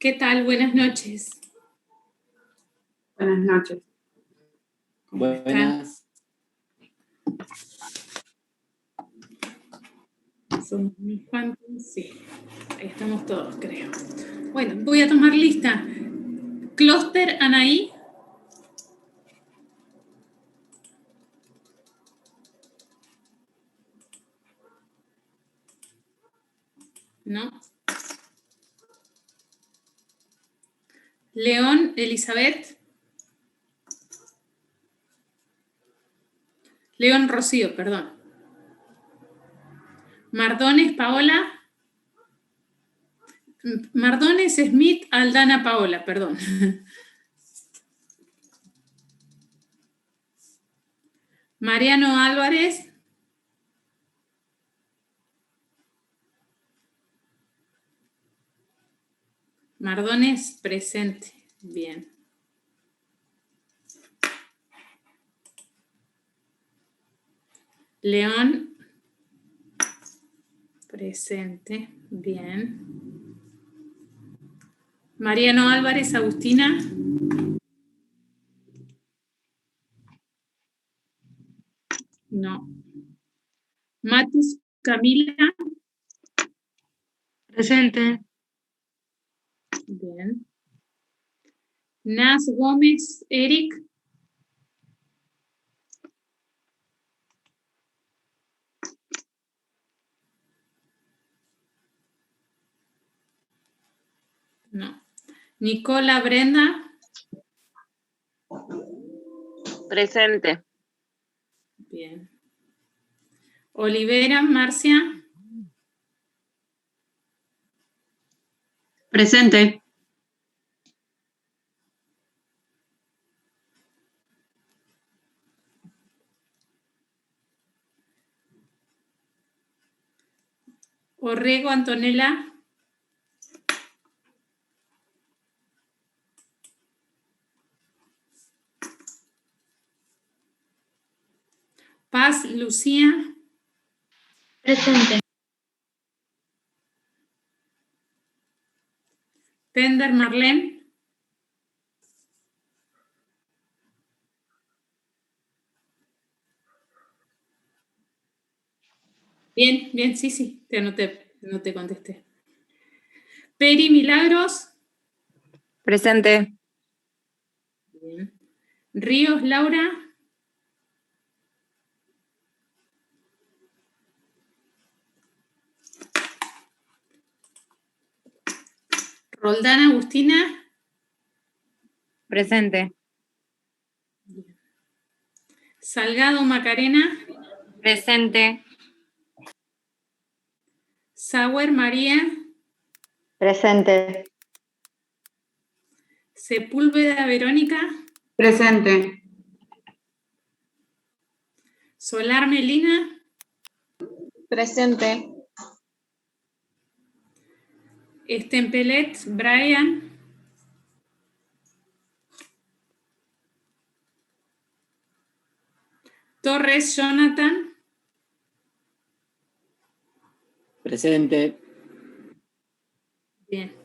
¿Qué tal? Buenas noches. Buenas noches. ¿Cómo Buenas. están? Son unos cuantos, sí. Ahí estamos todos, creo. Bueno, voy a tomar lista. Clúster, Anaí. ¿No? León, Elizabeth. León, Rocío, perdón. Mardones, Paola. Mardones, Smith, Aldana, Paola, perdón. Mariano Álvarez. Mardones, presente. Bien. León, presente. Bien. Mariano Álvarez, Agustina. No. Matus, Camila. Presente. Bien. Nas Gómez, Eric. No. Nicola, Brenda. Presente. Bien. Olivera, Marcia. Presente. Orrego, Antonella. Paz, Lucía. Presente. Pender, Marlene. Bien, bien, sí, te anoté, no te contesté. Peri, Milagros. Presente. Bien. Ríos, Laura. Roldán, Agustina. Presente. Salgado, Macarena. Presente. Sauer, María. Presente. Sepúlveda, Verónica. Presente. Solar, Melina. Presente. Estempelet, Brian. Torres, Jonathan. Presente. Bien.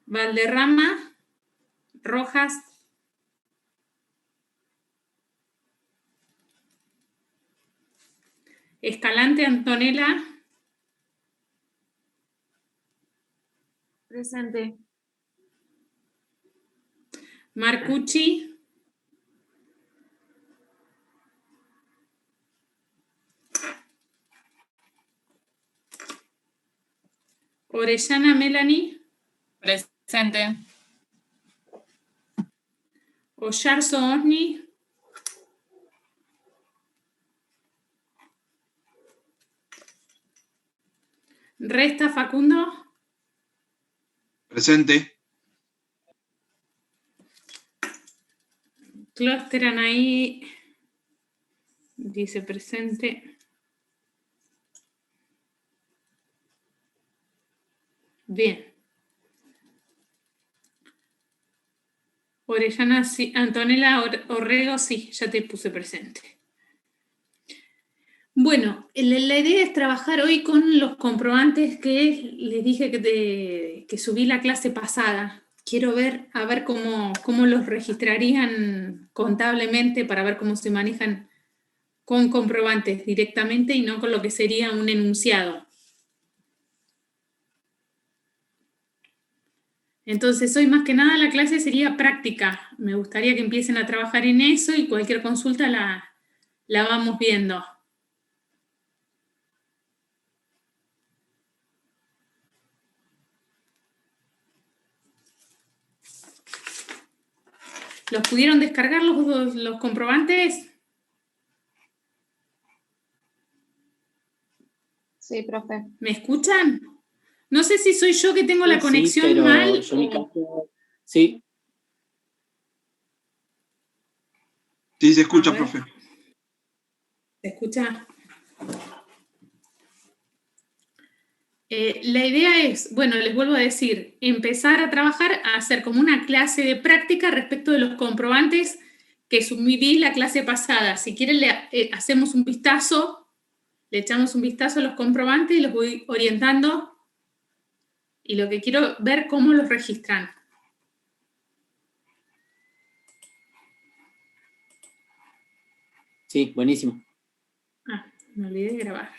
Valderrama, Rojas. Escalante, Antonella. Presente. Marcucci. Orellana, Melanie. Presente. Oyarzo, Osni. Resta, Facundo. Presente. Clúster, Anaí. Dice presente. Bien. Orellana, sí. Antonella Orrego, sí, ya te puse presente. Bueno, la idea es trabajar hoy con los comprobantes que les dije que subí la clase pasada. Quiero ver, a ver cómo los registrarían contablemente para ver cómo se manejan con comprobantes directamente y no con lo que sería un enunciado. Entonces, hoy más que nada la clase sería práctica. Me gustaría que empiecen a trabajar en eso y cualquier consulta la vamos viendo. ¿Los pudieron descargar los comprobantes? Sí, profe. ¿Me escuchan? No sé si soy yo que tengo la conexión sí, pero mal. yo mi caso, sí. Sí, se escucha, profe. ¿Se escucha? La idea es, bueno, les vuelvo a decir, empezar a trabajar, a hacer como una clase de práctica respecto de los comprobantes que subí la clase pasada. Si quieren, hacemos un vistazo, le echamos un vistazo a los comprobantes y los voy orientando. Y lo que quiero ver cómo los registran. Sí, buenísimo. Ah, me olvidé de grabar.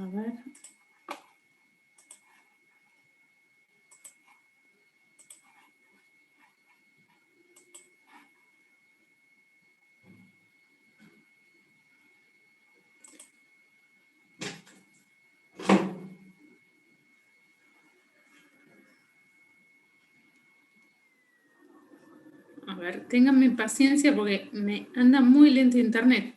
A ver. A ver, ténganme paciencia porque me anda muy lento internet.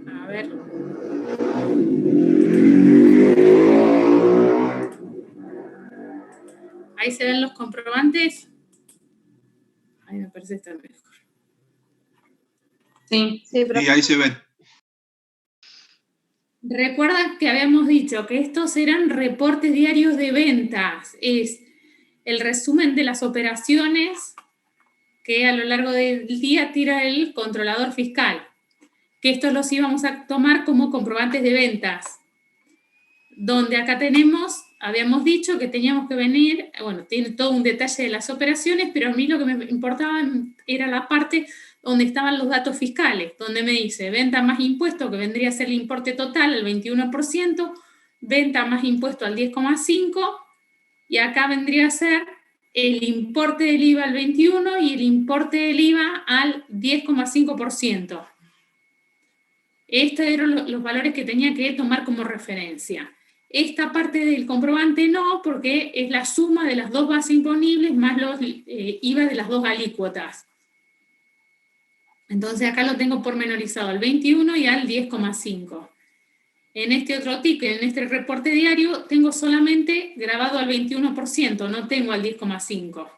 A ver. Ahí se ven los comprobantes. Ahí me parece estar mejor. Sí, Sí, ahí se ven. Recuerdan que habíamos dicho que estos eran reportes diarios de ventas. Es el resumen de las operaciones que a lo largo del día tira el controlador fiscal. Que estos los íbamos a tomar como comprobantes de ventas. Donde acá habíamos dicho que teníamos que venir, bueno, tiene todo un detalle de las operaciones, pero a mí lo que me importaba era la parte donde estaban los datos fiscales, donde me dice venta más impuesto, que vendría a ser el importe total, el 21%, venta más impuesto al 10,5%, y acá vendría a ser el importe del IVA al 21% y el importe del IVA al 10,5%. Estos eran los valores que tenía que tomar como referencia. Esta parte del comprobante no, porque es la suma de las dos bases imponibles más los IVA de las dos alícuotas. Entonces acá lo tengo pormenorizado al 21 y al 10,5. En este otro ticket, en este reporte diario, tengo solamente grabado al 21%, no tengo al 10,5.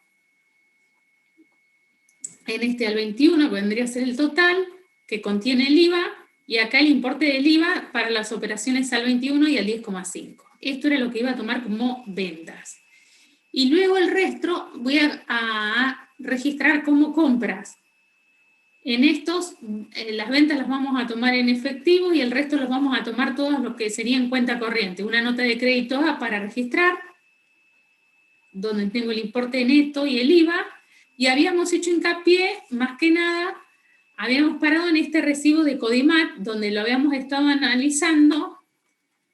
En este al 21, que vendría a ser el total, que contiene el IVA, y acá el importe del IVA para las operaciones al 21 y al 10,5. Esto era lo que iba a tomar como ventas. Y luego el resto voy a registrar como compras. En estos, las ventas las vamos a tomar en efectivo y el resto los vamos a tomar todos los que serían cuenta corriente. Una nota de crédito A para registrar, donde tengo el importe neto y el IVA, y habíamos hecho hincapié, más que nada, habíamos parado en este recibo de Codimat, donde lo habíamos estado analizando,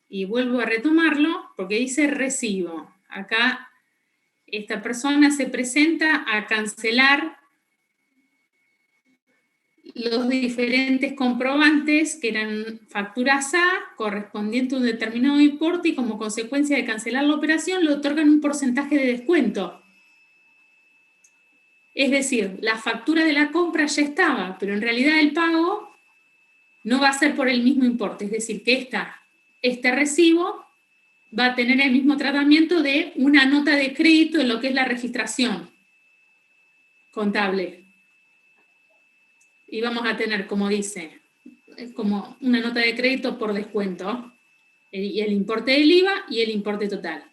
y vuelvo a retomarlo, porque dice recibo. Acá esta persona se presenta a cancelar los diferentes comprobantes que eran facturas A, correspondiente a un determinado importe, y como consecuencia de cancelar la operación le otorgan un porcentaje de descuento. Es decir, la factura de la compra ya estaba, pero en realidad el pago no va a ser por el mismo importe, es decir, que este recibo va a tener el mismo tratamiento de una nota de crédito en lo que es la registración contable. Y vamos a tener, como dice, como una nota de crédito por descuento, el importe del IVA y el importe total.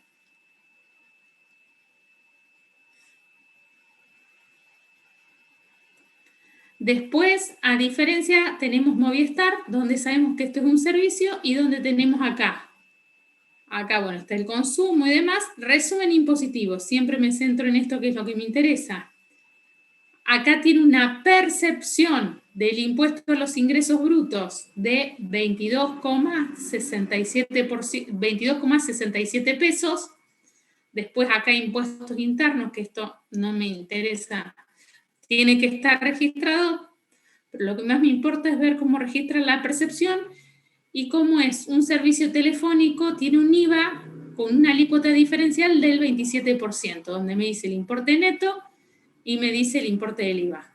Después, a diferencia, tenemos Movistar, donde sabemos que esto es un servicio, y donde tenemos acá, bueno, está el consumo y demás. Resumen impositivo, siempre me centro en esto que es lo que me interesa. Acá tiene una percepción del impuesto a los ingresos brutos de 22,67 pesos. Después acá impuestos internos, que esto no me interesa, tiene que estar registrado, pero lo que más me importa es ver cómo registra la percepción y cómo es un servicio telefónico, tiene un IVA con una alícuota diferencial del 27%, donde me dice el importe neto y me dice el importe del IVA.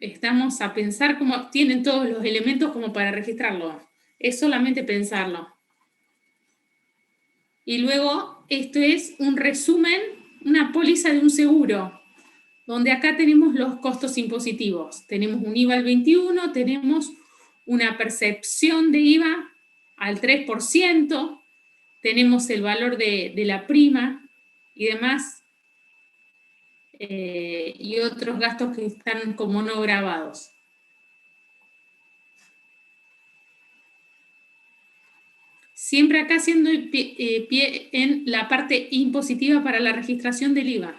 Estamos a pensar cómo tienen todos los elementos como para registrarlo. Es solamente pensarlo. Y luego, esto es un resumen, una póliza de un seguro, donde acá tenemos los costos impositivos. Tenemos un IVA al 21%, tenemos una percepción de IVA al 3%, tenemos el valor de la prima y demás, y otros gastos que están como no grabados. Siempre acá haciendo pie en la parte impositiva para la registración del IVA.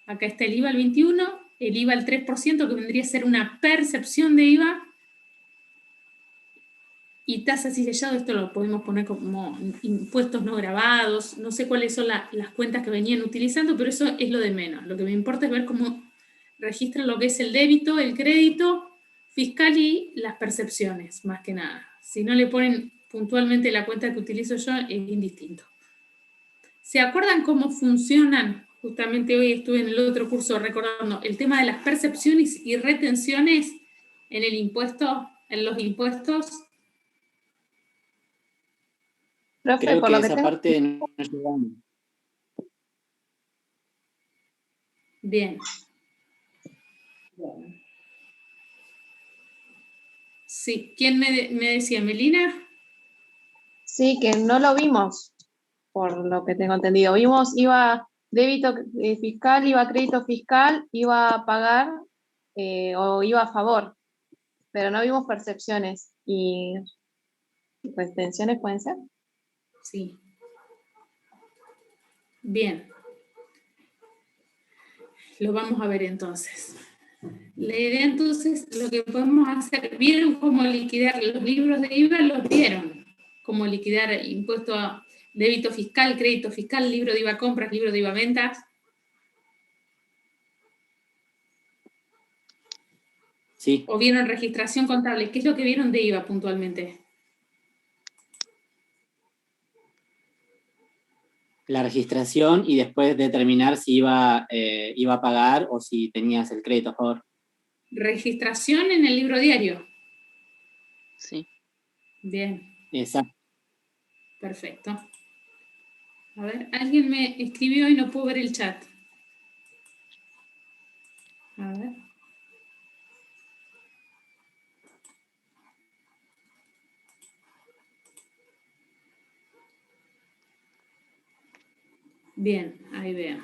Acá está el IVA al 21%, el IVA al 3%, que vendría a ser una percepción de IVA, y tasas y sellado, esto lo podemos poner como impuestos no grabados. No sé cuáles son las cuentas que venían utilizando, pero eso es lo de menos. Lo que me importa es ver cómo registra lo que es el débito, el crédito fiscal y las percepciones, más que nada. Si no le ponen puntualmente la cuenta que utilizo yo, es indistinto. ¿Se acuerdan cómo funcionan? Justamente hoy estuve en el otro curso recordando el tema de las percepciones y retenciones en el impuesto, en los impuestos. Profe, creo por que lo esa parte no llegamos. Bien. Sí, ¿quién me decía? ¿Melina? Sí, que no lo vimos, por lo que tengo entendido. Vimos IVA débito fiscal, IVA crédito fiscal, IVA a pagar o IVA a favor, pero no vimos percepciones. ¿Y retenciones pueden ser? Sí. Bien. Lo vamos a ver entonces. La idea entonces, lo que podemos hacer, ¿vieron cómo liquidar los libros de IVA? Los vieron. Cómo liquidar impuesto a débito fiscal, crédito fiscal, libro de IVA compras, libro de IVA ventas. Sí. ¿O vieron registración contable? ¿Qué es lo que vieron de IVA puntualmente? La registración y después determinar si iba a pagar o si tenías el crédito a favor. Registración en el libro diario. Sí. Bien. Exacto. Perfecto. A ver, alguien me escribió y no puedo ver el chat. A ver. Bien, ahí veo.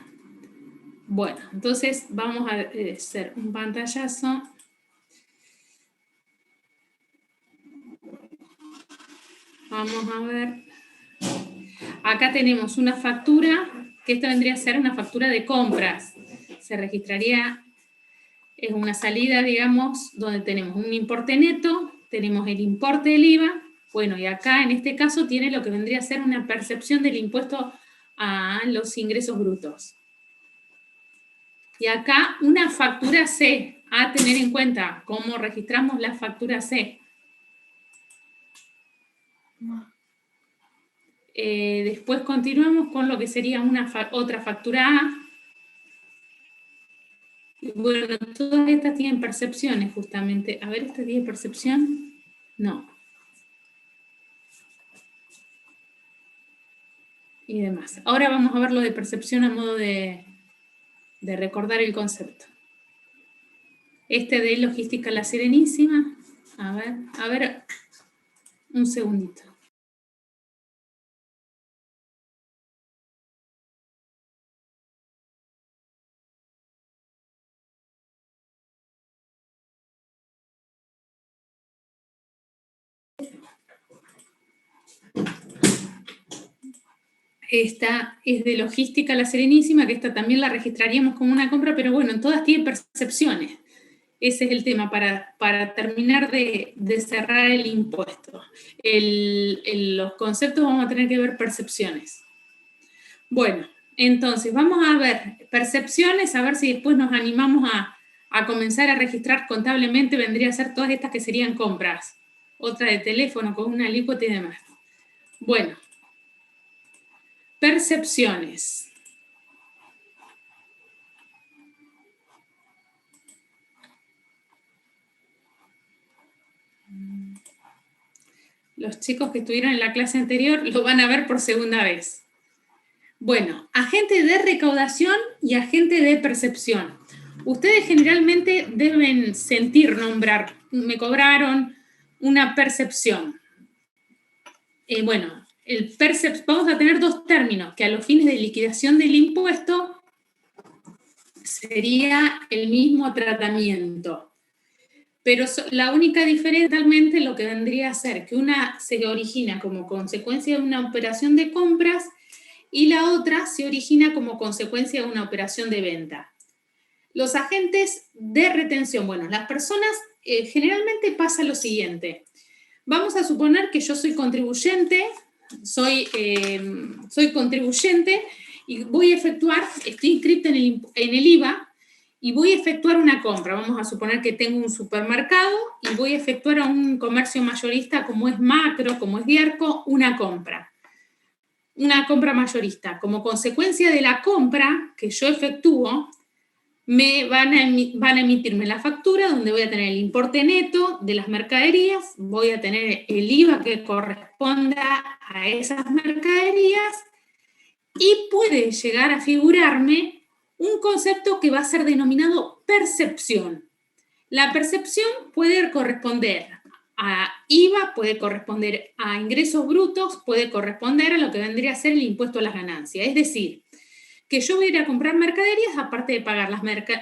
Bueno, entonces vamos a hacer un pantallazo. Vamos a ver. Acá tenemos una factura, que esta vendría a ser una factura de compras. Se registraría, es una salida, digamos, donde tenemos un importe neto, tenemos el importe del IVA, Bueno, y acá en este caso tiene lo que vendría a ser una percepción del impuesto a los ingresos brutos. Y acá una factura C, a tener en cuenta cómo registramos la factura C. Después continuamos con lo que sería otra factura A. Y bueno, todas estas tienen percepciones justamente. A ver, ¿esta tiene percepción? No. Y demás. Ahora vamos a ver lo de percepción a modo de recordar el concepto. Este de logística La Serenísima. A ver, un segundito. Esta es de logística La Serenísima, que esta también la registraríamos como una compra, pero bueno, en todas tienen percepciones. Ese es el tema para terminar de cerrar el impuesto. Los conceptos vamos a tener que ver percepciones. Bueno, entonces vamos a ver percepciones, a ver si después nos animamos a comenzar a registrar contablemente, vendría a ser todas estas que serían compras. Otra de teléfono con una alícuota y demás. Bueno. Percepciones. Los chicos que estuvieron en la clase anterior lo van a ver por segunda vez. Bueno, agente de recaudación y agente de percepción. Ustedes generalmente deben sentir nombrar, me cobraron una percepción. Bueno, vamos a tener dos términos, que a los fines de liquidación del impuesto sería el mismo tratamiento. Pero la única diferencia realmente lo que vendría a ser que una se origina como consecuencia de una operación de compras y la otra se origina como consecuencia de una operación de venta. Los agentes de retención, bueno, las personas generalmente pasa lo siguiente. Vamos a suponer que yo soy contribuyente, soy contribuyente y voy a efectuar, estoy inscripta en el IVA y voy a efectuar una compra. Vamos a suponer que tengo un supermercado y voy a efectuar a un comercio mayorista como es Macro, como es Dierco, una compra mayorista. Como consecuencia de la compra que yo efectúo, me van a emitirme la factura donde voy a tener el importe neto de las mercaderías, voy a tener el IVA que corresponda a esas mercaderías y puede llegar a figurarme un concepto que va a ser denominado percepción. La percepción puede corresponder a IVA, puede corresponder a ingresos brutos, puede corresponder a lo que vendría a ser el impuesto a las ganancias. Es decir, que yo voy a ir a comprar mercaderías, aparte de pagar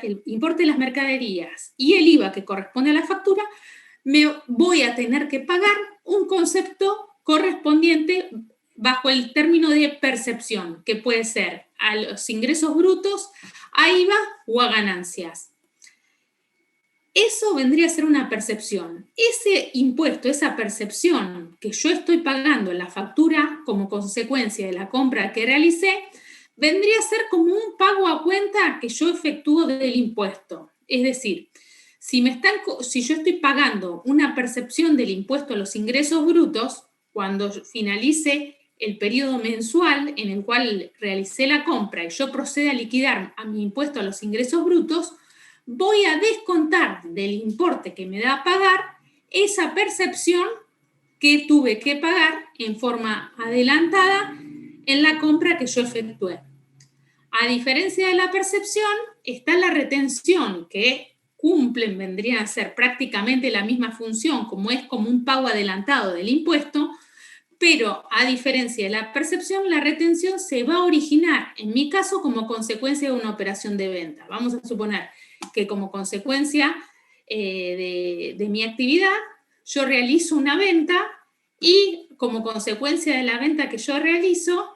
el importe de las mercaderías y el IVA que corresponde a la factura, me voy a tener que pagar un concepto correspondiente bajo el término de percepción, que puede ser a los ingresos brutos, a IVA o a ganancias. Eso vendría a ser una percepción. Ese impuesto, esa percepción que yo estoy pagando en la factura como consecuencia de la compra que realicé, vendría a ser como un pago a cuenta que yo efectúo del impuesto. Es decir, si yo estoy pagando una percepción del impuesto a los ingresos brutos, cuando finalice el periodo mensual en el cual realicé la compra y yo procedo a liquidar a mi impuesto a los ingresos brutos, voy a descontar del importe que me da a pagar esa percepción que tuve que pagar en forma adelantada en la compra que yo efectué. A diferencia de la percepción, está la retención, que vendría a ser prácticamente la misma función, como es como un pago adelantado del impuesto, pero a diferencia de la percepción, la retención se va a originar, en mi caso, como consecuencia de una operación de venta. Vamos a suponer que como consecuencia de mi actividad, yo realizo una venta y como consecuencia de la venta que yo realizo,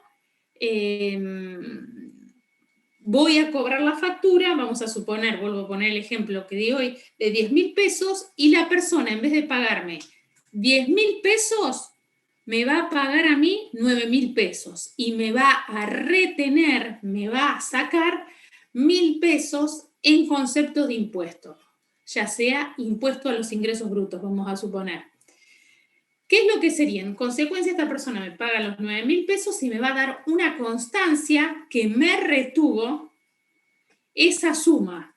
voy a cobrar la factura, vamos a suponer, vuelvo a poner el ejemplo que di hoy, de 10.000 pesos y la persona, en vez de pagarme 10.000 pesos, me va a pagar a mí 9.000 pesos y me va a retener, me va a sacar 1.000 pesos en concepto de impuesto, ya sea impuesto a los ingresos brutos, vamos a suponer. ¿Qué es lo que sería? En consecuencia, esta persona me paga los 9.000 pesos y me va a dar una constancia que me retuvo esa suma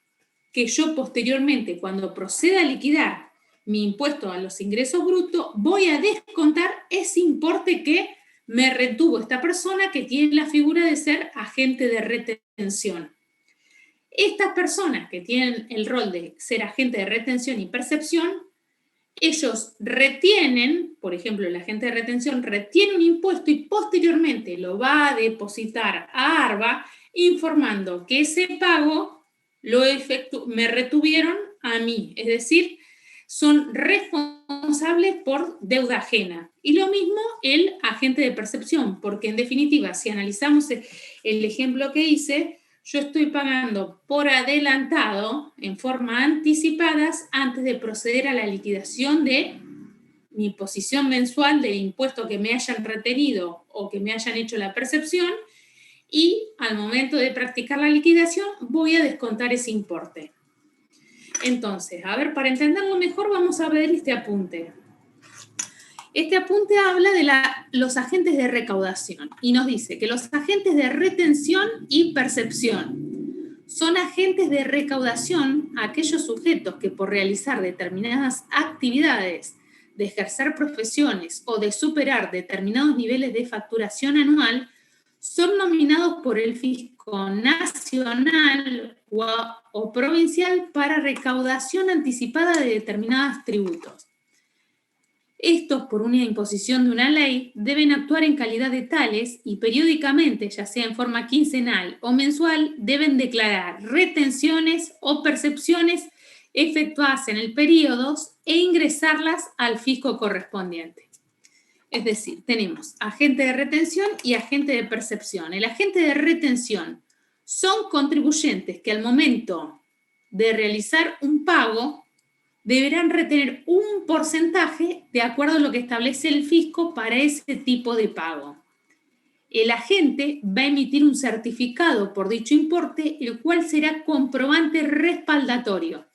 que yo posteriormente, cuando proceda a liquidar mi impuesto a los ingresos brutos, voy a descontar ese importe que me retuvo esta persona que tiene la figura de ser agente de retención. Estas personas que tienen el rol de ser agente de retención y percepción, ellos retienen, por ejemplo, el agente de retención retiene un impuesto y posteriormente lo va a depositar a ARBA informando que ese pago me retuvieron a mí, es decir, son responsables por deuda ajena. Y lo mismo el agente de percepción, porque en definitiva, si analizamos el ejemplo que hice, yo estoy pagando por adelantado, en forma anticipada, antes de proceder a la liquidación de mi imposición mensual del impuesto que me hayan retenido o que me hayan hecho la percepción, y al momento de practicar la liquidación voy a descontar ese importe. Entonces, a ver, para entenderlo mejor vamos a ver este apunte. Este apunte habla de los agentes de recaudación y nos dice que los agentes de retención y percepción son agentes de recaudación aquellos sujetos que por realizar determinadas actividades, de ejercer profesiones o de superar determinados niveles de facturación anual son nominados por el fisco nacional o provincial para recaudación anticipada de determinados tributos. Estos, por una imposición de una ley, deben actuar en calidad de tales y periódicamente, ya sea en forma quincenal o mensual, deben declarar retenciones o percepciones efectuadas en el periodo e ingresarlas al fisco correspondiente. Es decir, tenemos agente de retención y agente de percepción. El agente de retención son contribuyentes que al momento de realizar un pago deberán retener un porcentaje de acuerdo a lo que establece el fisco para ese tipo de pago. El agente va a emitir un certificado por dicho importe, el cual será comprobante respaldatorio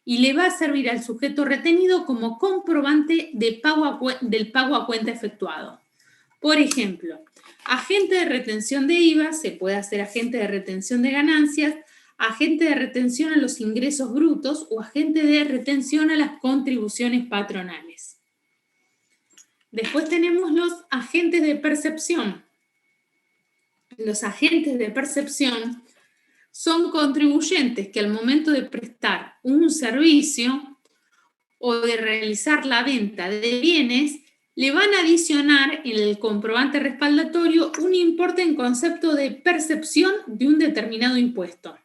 y le va a servir al sujeto retenido como comprobante del pago a cuenta efectuado. Por ejemplo, agente de retención de IVA, se puede hacer agente de retención de ganancias, agente de retención a los ingresos brutos o agente de retención a las contribuciones patronales. Después tenemos los agentes de percepción. Los agentes de percepción son contribuyentes que al momento de prestar un servicio o de realizar la venta de bienes, le van a adicionar en el comprobante respaldatorio un importe en concepto de percepción de un determinado impuesto.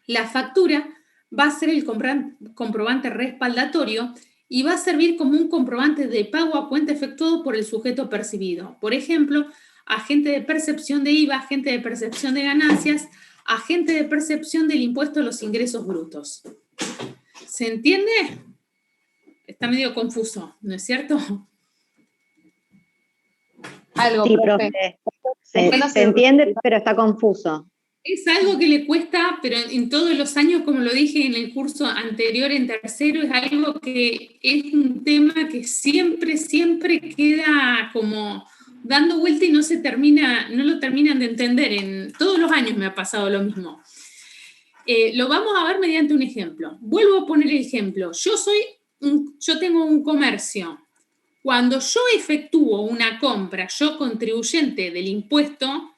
La factura va a ser el comprobante respaldatorio y va a servir como un comprobante de pago a cuenta efectuado por el sujeto percibido. Por ejemplo, agente de percepción de IVA, agente de percepción de ganancias, agente de percepción del impuesto a los ingresos brutos. ¿Se entiende? Está medio confuso, ¿no es cierto? Algo, Sí, profe. se entiende, pero está confuso. Es algo que le cuesta, pero en todos los años, como lo dije en el curso anterior, en tercero, es algo que es un tema que siempre queda como dando vuelta y no lo terminan de entender. En todos los años me ha pasado lo mismo. Lo vamos a ver mediante un ejemplo. Vuelvo a poner el ejemplo. Yo tengo un comercio. Cuando yo efectúo una compra, yo contribuyente del impuesto,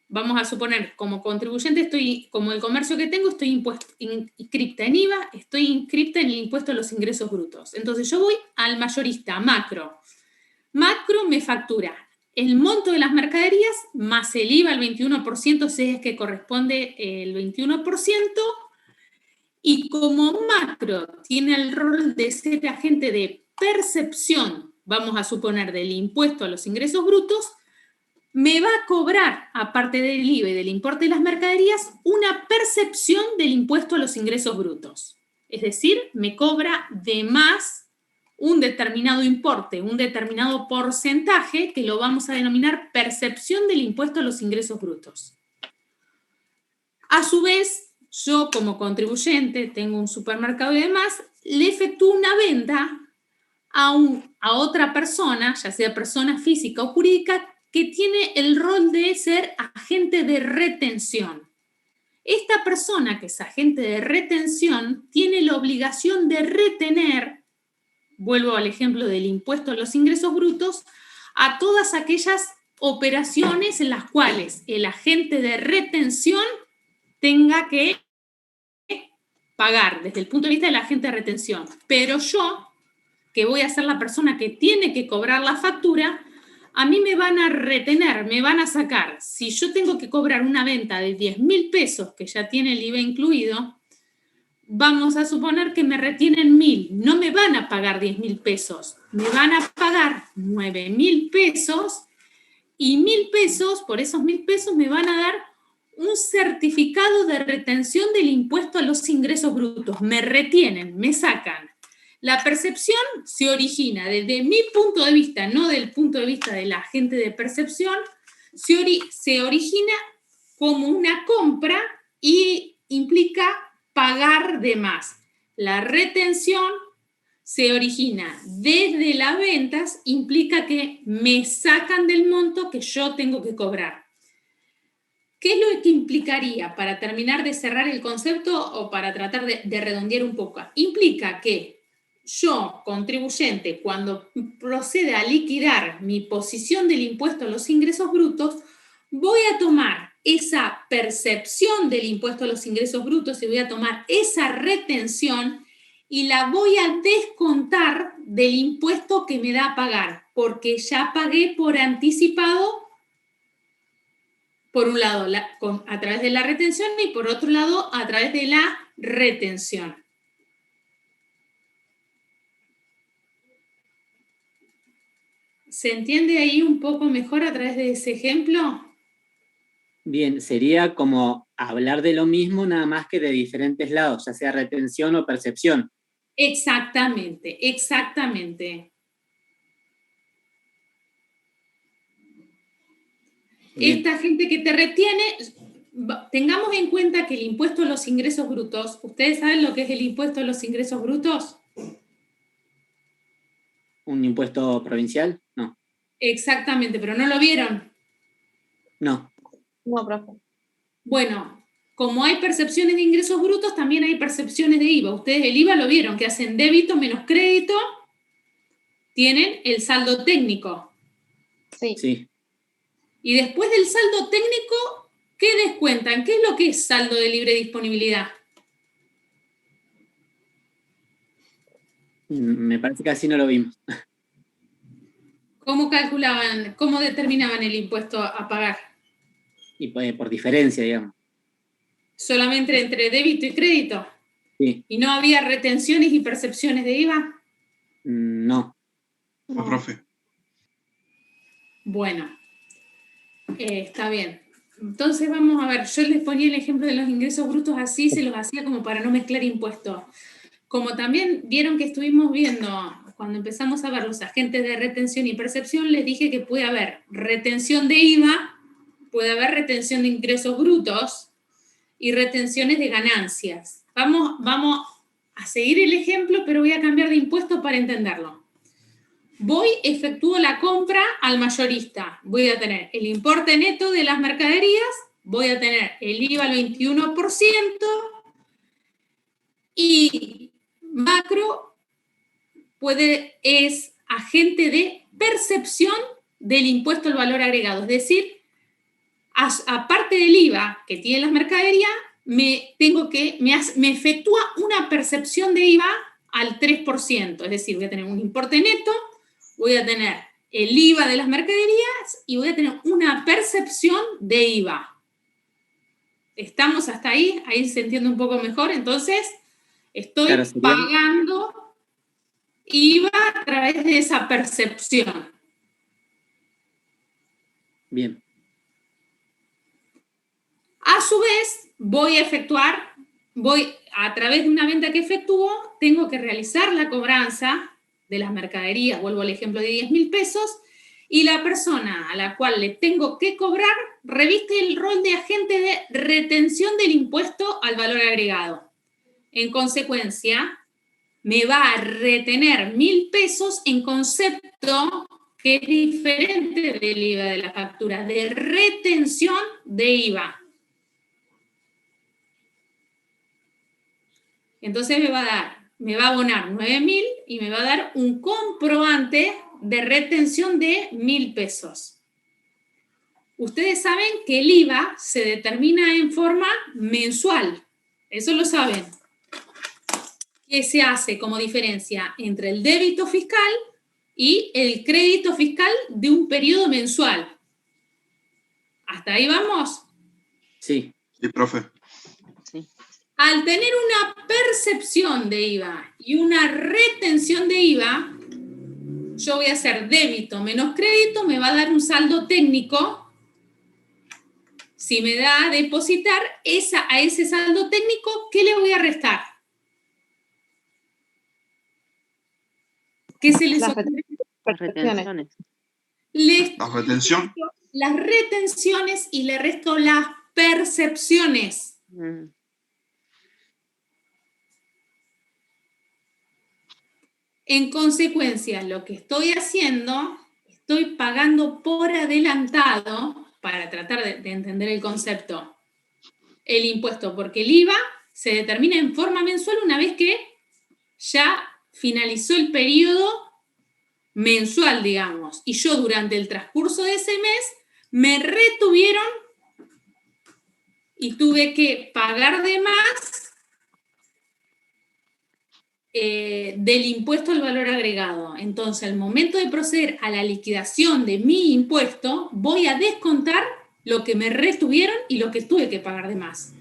vamos a suponer, como contribuyente, como el comercio que tengo, estoy inscripta en IVA, estoy inscripta en el impuesto a los ingresos brutos. Entonces yo voy al mayorista, Macro. Macro me factura el monto de las mercaderías más el IVA, el 21%, si es que corresponde el 21%, y como Macro tiene el rol de ser agente de percepción, vamos a suponer, del impuesto a los ingresos brutos, me va a cobrar, aparte del IVA y del importe de las mercaderías, una percepción del impuesto a los ingresos brutos. Es decir, me cobra de más un determinado importe, un determinado porcentaje, que lo vamos a denominar percepción del impuesto a los ingresos brutos. A su vez, yo como contribuyente, tengo un supermercado y demás, le efectúo una venta a otra persona, ya sea persona física o jurídica, que tiene el rol de ser agente de retención. Esta persona que es agente de retención tiene la obligación de retener, vuelvo al ejemplo del impuesto a los ingresos brutos, a todas aquellas operaciones en las cuales el agente de retención tenga que pagar desde el punto de vista del agente de retención. Pero yo, que voy a ser la persona que tiene que cobrar la factura, a mí me van a retener, me van a sacar. Si yo tengo que cobrar una venta de 10.000 pesos, que ya tiene el IVA incluido, vamos a suponer que me retienen 1.000. No me van a pagar 10.000 pesos, me van a pagar 9.000 pesos y 1.000 pesos, por esos 1.000 pesos me van a dar un certificado de retención del impuesto a los ingresos brutos. Me retienen, me sacan. La percepción se origina desde mi punto de vista, no del punto de vista del agente de percepción, se origina como una compra y implica pagar de más. La retención se origina desde las ventas, implica que me sacan del monto que yo tengo que cobrar. ¿Qué es lo que implicaría para terminar de cerrar el concepto o para tratar de redondear un poco? Implica que yo, contribuyente, cuando proceda a liquidar mi posición del impuesto a los ingresos brutos, voy a tomar esa percepción del impuesto a los ingresos brutos y voy a tomar esa retención y la voy a descontar del impuesto que me da a pagar, porque ya pagué por anticipado, por un lado a través de la retención y por otro lado a través de la retención. ¿Se entiende ahí un poco mejor a través de ese ejemplo? Bien, sería como hablar de lo mismo, nada más que de diferentes lados, ya sea retención o percepción. Exactamente, exactamente. Bien. Esta gente que te retiene, tengamos en cuenta que el impuesto a los ingresos brutos, ¿ustedes saben lo que es el impuesto a los ingresos brutos? ¿Un impuesto provincial? No. Exactamente, pero ¿no lo vieron? No. No, profe. Bueno, como hay percepciones de ingresos brutos, también hay percepciones de IVA. Ustedes el IVA lo vieron, que hacen débito menos crédito, tienen el saldo técnico. Sí. Sí. Y después del saldo técnico, ¿qué descuentan? ¿Qué es lo que es saldo de libre disponibilidad? Me parece que así no lo vimos. ¿Cómo calculaban, cómo determinaban el impuesto a pagar? Y por diferencia, digamos. ¿Solamente entre débito y crédito? Sí. ¿Y no había retenciones y percepciones de IVA? No. No, profe. Bueno, está bien. Entonces vamos a ver, yo les ponía el ejemplo de los ingresos brutos así, se los hacía como para no mezclar impuestos. Como también vieron que estuvimos viendo, cuando empezamos a ver los agentes de retención y percepción, les dije que puede haber retención de IVA, puede haber retención de ingresos brutos y retenciones de ganancias. Vamos a seguir el ejemplo, pero voy a cambiar de impuesto para entenderlo. Efectúo la compra al mayorista. Voy a tener el importe neto de las mercaderías, voy a tener el IVA al 21% y macro es agente de percepción del impuesto al valor agregado. Es decir, aparte del IVA que tienen las mercaderías, me efectúa una percepción de IVA al 3%. Es decir, voy a tener un importe neto, voy a tener el IVA de las mercaderías y voy a tener una percepción de IVA. ¿Estamos hasta ahí? Ahí se entiende un poco mejor. Entonces, estoy pagando IVA a través de esa percepción. Bien. A su vez, a través de una venta que efectúo, tengo que realizar la cobranza de las mercaderías, vuelvo al ejemplo de 10.000 pesos, y la persona a la cual le tengo que cobrar reviste el rol de agente de retención del impuesto al valor agregado. En consecuencia, me va a retener 1.000 pesos en concepto que es diferente del IVA de la factura, de retención de IVA. Entonces me va a abonar 9.000 y me va a dar un comprobante de retención de 1.000 pesos. Ustedes saben que el IVA se determina en forma mensual, eso lo saben. ¿Qué se hace como diferencia entre el débito fiscal y el crédito fiscal de un periodo mensual? ¿Hasta ahí vamos? Sí. Sí, profe. Sí. Al tener una percepción de IVA y una retención de IVA, yo voy a hacer débito menos crédito, me va a dar un saldo técnico. Si me da a depositar a ese saldo técnico, ¿qué le voy a restar? ¿Qué se les Las ocurre? Las retenciones. La retención. Las retenciones y le resto las percepciones. Mm. En consecuencia, lo que estoy haciendo, estoy pagando por adelantado, para tratar de entender el concepto, el impuesto, porque el IVA se determina en forma mensual una vez que ya finalizó el periodo mensual, digamos, y yo durante el transcurso de ese mes me retuvieron y tuve que pagar de más del impuesto al valor agregado. Entonces, al momento de proceder a la liquidación de mi impuesto, voy a descontar lo que me retuvieron y lo que tuve que pagar de más.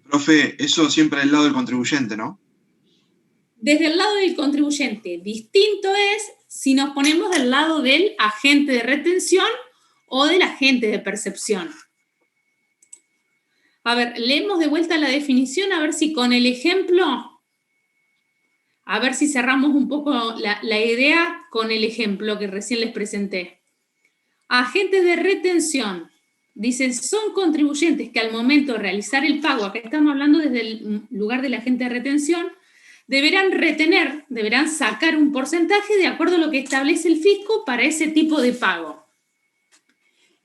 Profe, eso siempre del lado del contribuyente, ¿no? Desde el lado del contribuyente, distinto es si nos ponemos del lado del agente de retención o del agente de percepción. A ver, leemos de vuelta la definición, a ver si con el ejemplo, a ver si cerramos un poco la idea con el ejemplo que recién les presenté. Agentes de retención, dicen, son contribuyentes que al momento de realizar el pago, acá estamos hablando desde el lugar del agente de retención, deberán retener, deberán sacar un porcentaje de acuerdo a lo que establece el fisco para ese tipo de pago.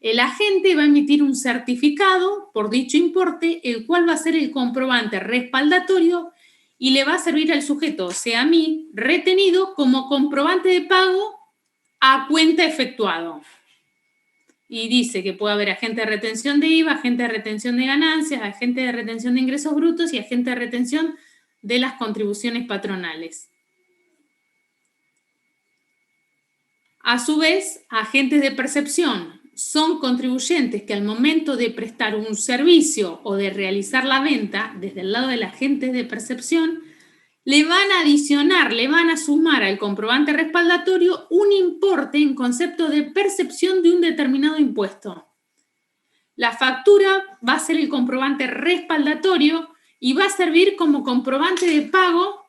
El agente va a emitir un certificado por dicho importe, el cual va a ser el comprobante respaldatorio y le va a servir al sujeto, o sea, a mí, retenido como comprobante de pago a cuenta efectuado. Y dice que puede haber agente de retención de IVA, agente de retención de ganancias, agente de retención de ingresos brutos y agente de retención de las contribuciones patronales. A su vez, agentes de percepción son contribuyentes que al momento de prestar un servicio o de realizar la venta, desde el lado del agente de percepción, le van a adicionar, le van a sumar al comprobante respaldatorio un importe en concepto de percepción de un determinado impuesto. La factura va a ser el comprobante respaldatorio y va a servir como comprobante de pago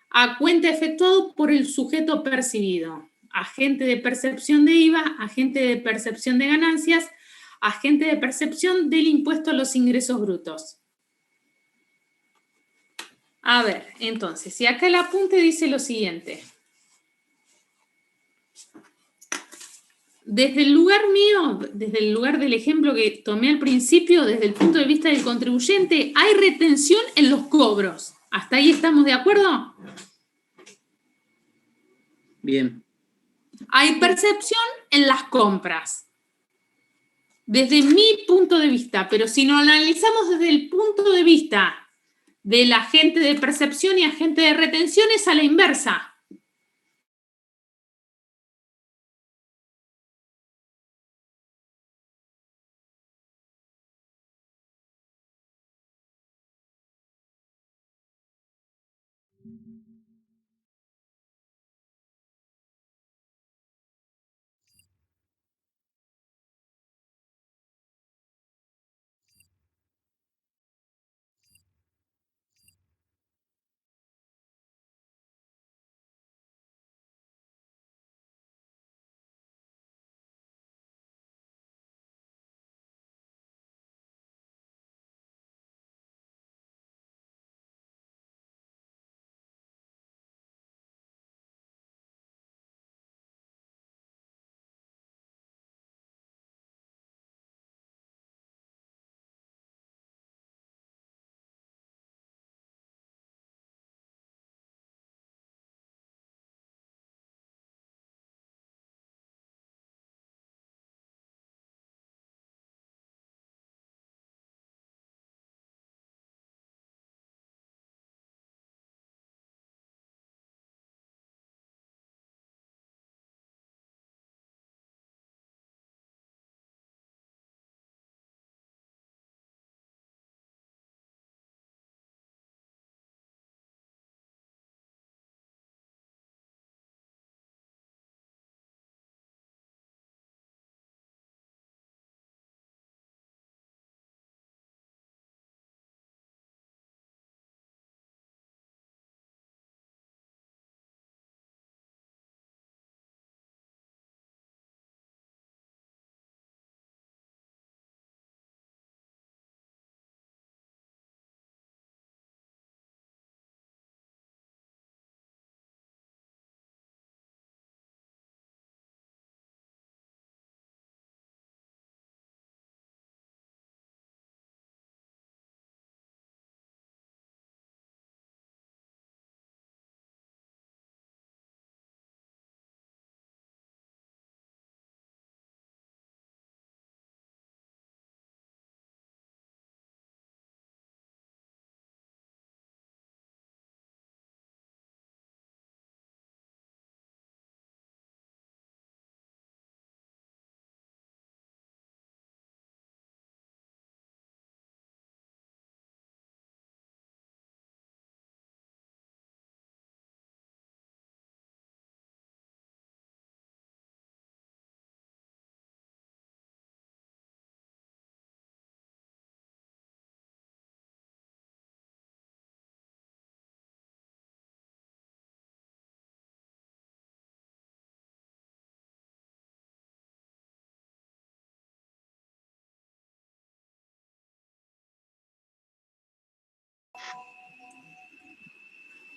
a cuenta efectuado por el sujeto percibido. Agente de percepción de IVA, agente de percepción de ganancias, agente de percepción del impuesto a los ingresos brutos. A ver, entonces, si acá el apunte dice lo siguiente. Desde el lugar mío, desde el lugar del ejemplo que tomé al principio, desde el punto de vista del contribuyente, hay retención en los cobros. ¿Hasta ahí estamos de acuerdo? Bien. Hay percepción en las compras. Desde mi punto de vista, pero si lo analizamos desde el punto de vista del agente de percepción y agente de retención, es a la inversa.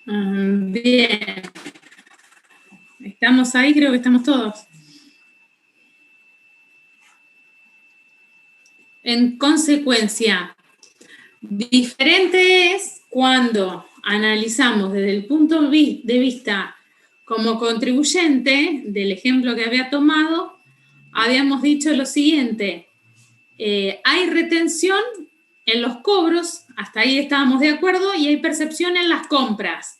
Bien. ¿Estamos ahí? Creo que estamos todos. En consecuencia, diferente es cuando analizamos desde el punto de vista como contribuyente del ejemplo que había tomado, habíamos dicho lo siguiente, hay retención en los cobros, hasta ahí estábamos de acuerdo, y hay percepción en las compras.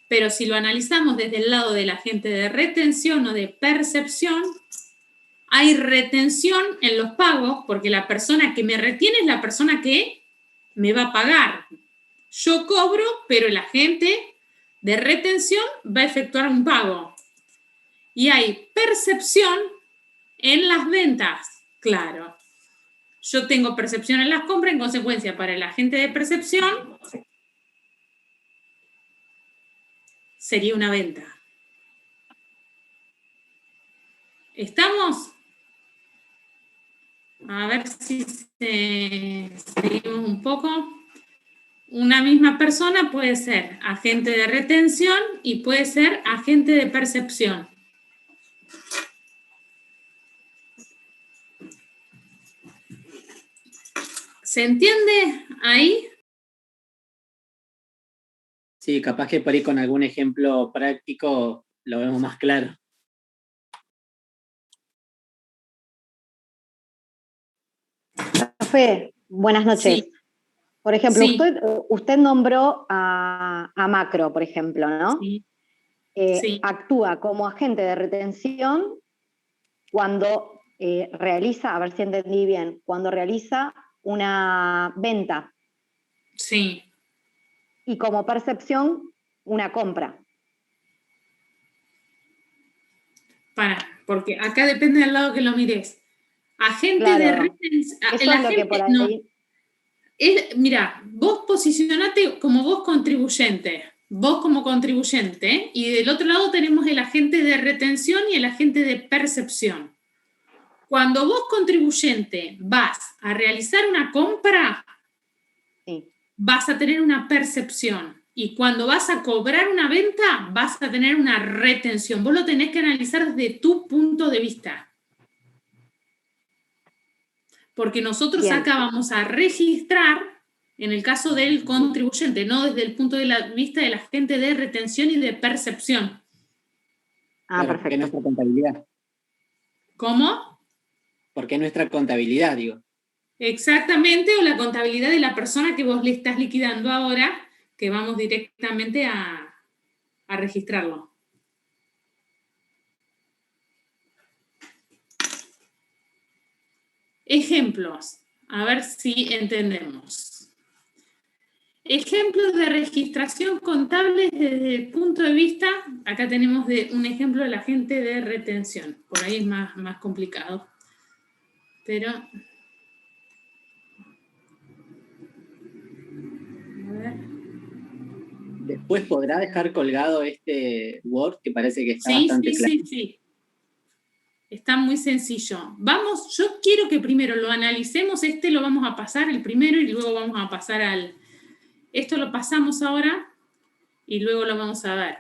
Pero si lo analizamos desde el lado del agente de retención o de percepción, hay retención en los pagos, porque la persona que me retiene es la persona que me va a pagar. Yo cobro, pero el agente de retención va a efectuar un pago. Y hay percepción en las ventas, claro. Yo tengo percepción en las compras, en consecuencia, para el agente de percepción sería una venta. ¿Estamos? A ver si seguimos un poco. Una misma persona puede ser agente de retención y puede ser agente de percepción. ¿Se entiende ahí? Sí, capaz que por ahí con algún ejemplo práctico lo vemos más claro. Profe, buenas noches. Sí. Por ejemplo, Sí. usted nombró a Macro, por ejemplo, ¿no? Sí. Sí. Actúa como agente de retención cuando realiza, a ver si entendí bien, cuando realiza una venta. Sí. Y como percepción, una compra. Porque acá depende del lado que lo mires. Agente Claro, de retención. eso es lo que por ahí... No. Mira, vos posicionate como vos contribuyente. Vos como contribuyente. Y del otro lado tenemos el agente de retención y el agente de percepción. Cuando vos contribuyente vas a realizar una compra, sí, vas a tener una percepción. Y cuando vas a cobrar una venta, vas a tener una retención. Vos lo tenés que analizar desde tu punto de vista. Porque nosotros bien. acá vamos a registrar, en el caso del contribuyente, no desde el punto de vista del agente de retención y de percepción. Ah, Claro, porque es perfecto. nuestra contabilidad. ¿Cómo? Porque es nuestra contabilidad, digo. Exactamente, o la contabilidad de la persona que vos le estás liquidando ahora, que vamos directamente a registrarlo. Ejemplos, a ver si entendemos. Ejemplos de registración contable desde el punto de vista, acá tenemos un ejemplo del agente de retención, por ahí es más complicado, pero... A ver. Después podrá dejar colgado este Word, que parece que está bastante claro. Sí. Está muy sencillo. Vamos, yo quiero que primero lo analicemos, lo vamos a pasar el primero y luego vamos a pasar al... Esto lo pasamos ahora y luego lo vamos a ver.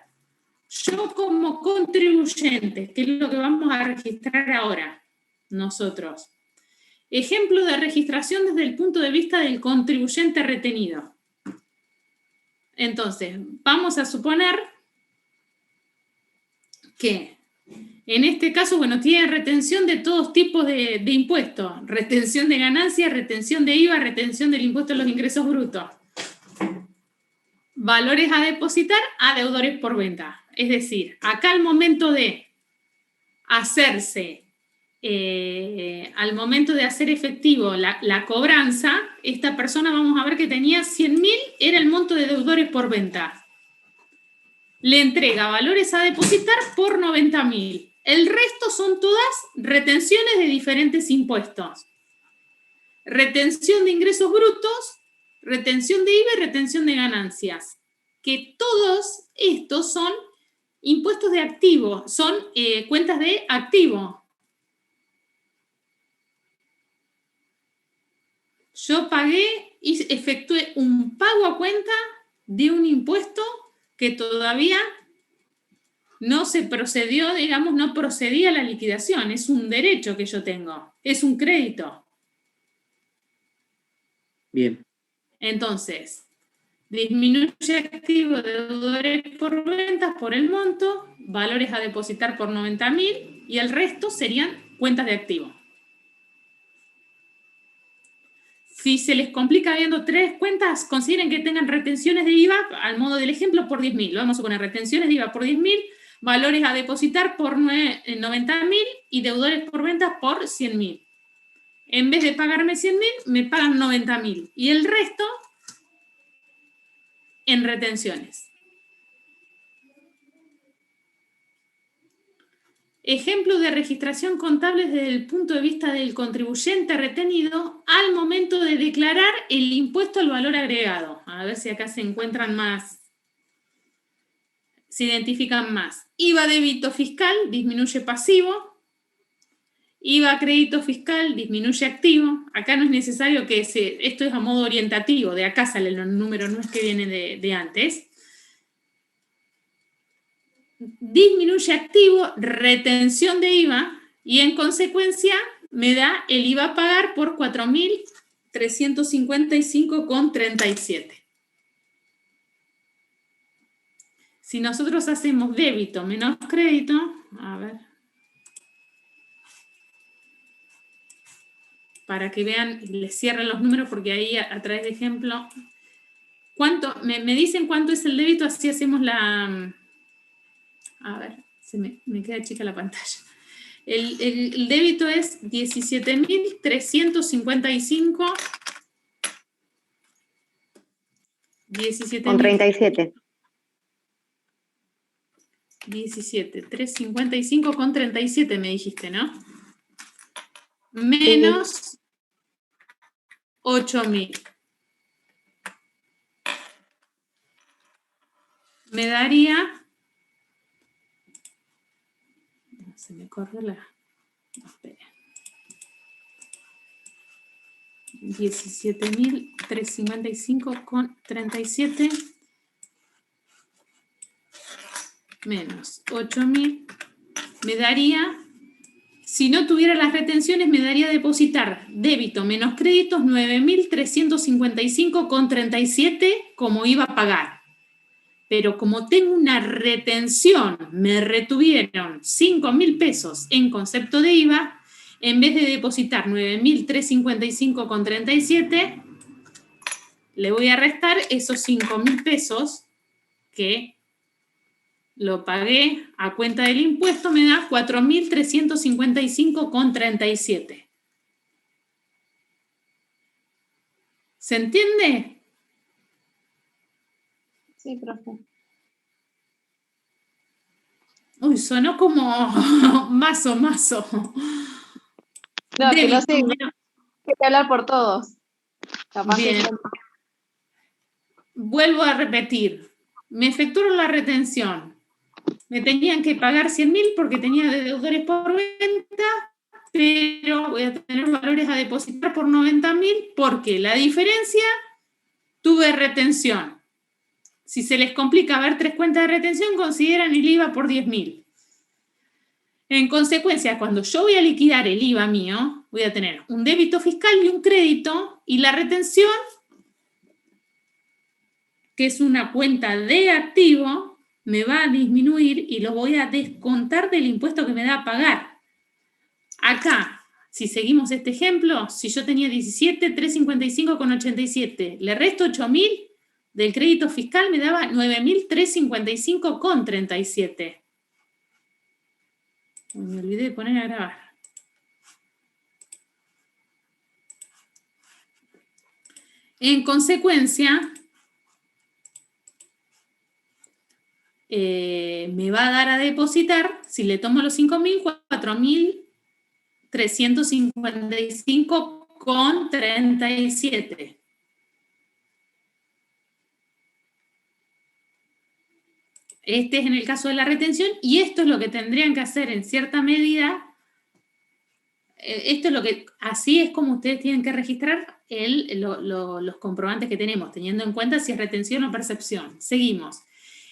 Yo como contribuyente, ¿qué es lo que vamos a registrar ahora? Nosotros. Ejemplo de registración desde el punto de vista del contribuyente retenido. Entonces, vamos a suponer que en este caso, bueno, tiene retención de todos tipos de impuestos. Retención de ganancias, retención de IVA, retención del impuesto a los ingresos brutos. Valores a depositar a deudores por venta. Es decir, acá al momento de hacerse, al momento de hacer efectivo la cobranza, esta persona vamos a ver que tenía 100.000, era el monto de deudores por venta. Le entrega valores a depositar por 90.000. El resto son todas retenciones de diferentes impuestos. Retención de ingresos brutos, retención de IVA y retención de ganancias. Que todos estos son impuestos de activo, son cuentas de activo. Yo pagué y efectué un pago a cuenta de un impuesto que todavía no se procedió, digamos, no procedía a la liquidación, es un derecho que yo tengo, es un crédito. Bien. Entonces, disminuye activo de deudores por ventas por el monto, valores a depositar por 90.000 y el resto serían cuentas de activo. Si se les complica viendo 3 cuentas, consideren que tengan retenciones de IVA, al modo del ejemplo, por 10.000. Vamos a poner retenciones de IVA por 10.000, valores a depositar por 90.000 y deudores por ventas por 100.000. En vez de pagarme 100.000, me pagan 90.000. Y el resto en retenciones. Ejemplo de registración contable desde el punto de vista del contribuyente retenido al momento de declarar el impuesto al valor agregado. A ver si acá se encuentran más, se identifican más. IVA débito fiscal disminuye pasivo. IVA crédito fiscal disminuye activo. Acá no es necesario que esto es a modo orientativo, de acá salen los números, no es que viene de antes. Disminuye activo, retención de IVA, y en consecuencia me da el IVA a pagar por 4.355,37. Si nosotros hacemos débito menos crédito, a ver, para que vean, les cierren los números porque ahí a través de ejemplo, ¿cuánto? Me dicen cuánto es el débito, así hacemos la... A ver, me queda chica la pantalla. El débito es 17.355. 17.000. Con 37. 17.355,37 me dijiste, ¿no? Menos 8.000. Me daría... Se me corre la... No, espera. 17.355,37 menos 8.000 me daría, si no tuviera las retenciones, me daría depositar débito menos créditos 9.355,37 como iba a pagar. Pero como tengo una retención, me retuvieron 5.000 pesos en concepto de IVA, en vez de depositar 9.355,37, le voy a restar esos 5.000 pesos que lo pagué a cuenta del impuesto, me da 4.355,37. ¿Se entiende? Sí, profe. Uy, sonó como mazo. No, que no sé, hay que hablar por todos. Capaz bien. que... Vuelvo a repetir. Me efectuaron la retención. Me tenían que pagar 100.000 porque tenía deudores por venta, pero voy a tener valores a depositar por 90.000 porque la diferencia tuve retención. Si se les complica ver 3 cuentas de retención, consideran el IVA por 10.000. En consecuencia, cuando yo voy a liquidar el IVA mío, voy a tener un débito fiscal y un crédito, y la retención, que es una cuenta de activo, me va a disminuir y lo voy a descontar del impuesto que me da a pagar. Acá, si seguimos este ejemplo, si yo tenía 17.355,87, le resto 8.000, del crédito fiscal me daba 9.355,37. Me olvidé de poner a grabar. En consecuencia, me va a dar a depositar, si le tomo los 5.000, 4.355,37. Este es en el caso de la retención, y esto es lo que tendrían que hacer en cierta medida. Esto es lo que, así es como ustedes tienen que registrar los comprobantes que tenemos, teniendo en cuenta si es retención o percepción. Seguimos.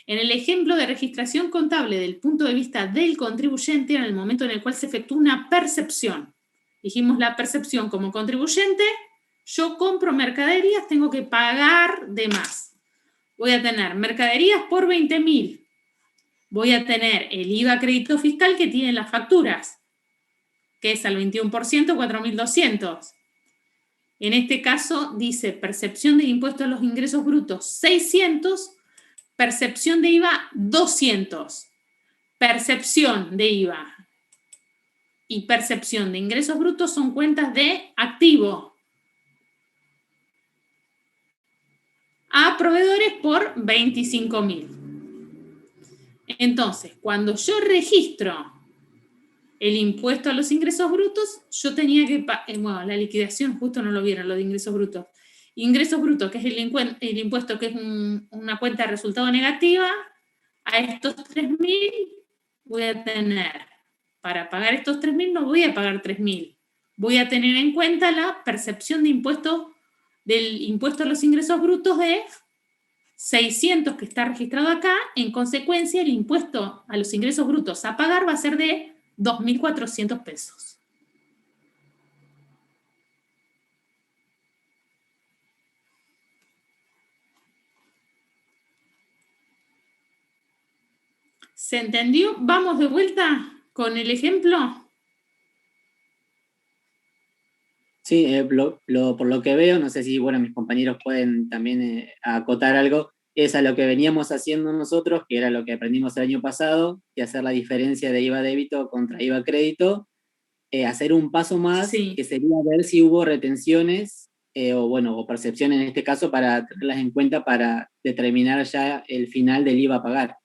En el ejemplo de registración contable del punto de vista del contribuyente, en el momento en el cual se efectúa una percepción, dijimos la percepción como contribuyente, yo compro mercaderías, tengo que pagar de más. Voy a tener mercaderías por 20.000. Voy a tener el IVA crédito fiscal que tienen las facturas, que es al 21%, 4.200. En este caso dice percepción de impuesto a los ingresos brutos 600, percepción de IVA 200, percepción de IVA y percepción de ingresos brutos son cuentas de activo a proveedores por 25.000. Entonces, cuando yo registro el impuesto a los ingresos brutos, yo tenía que bueno, la liquidación justo no lo vieron, lo de ingresos brutos. Ingresos brutos, que es el impuesto que es una cuenta de resultado negativa, a estos 3.000 voy a tener, para pagar estos 3.000 no voy a pagar 3.000. Voy a tener en cuenta la percepción de impuesto, del impuesto a los ingresos brutos de 600 que está registrado acá. En consecuencia, el impuesto a los ingresos brutos a pagar va a ser de 2.400 pesos. ¿Se entendió? ¿Vamos de vuelta con el ejemplo? Sí, por lo que veo, no sé si mis compañeros pueden también acotar algo, es a lo que veníamos haciendo nosotros, que era lo que aprendimos el año pasado, y hacer la diferencia de IVA débito contra IVA crédito, hacer un paso más, Sí. que sería ver si hubo retenciones, o percepciones en este caso, para tenerlas en cuenta para determinar ya el final del IVA a pagar.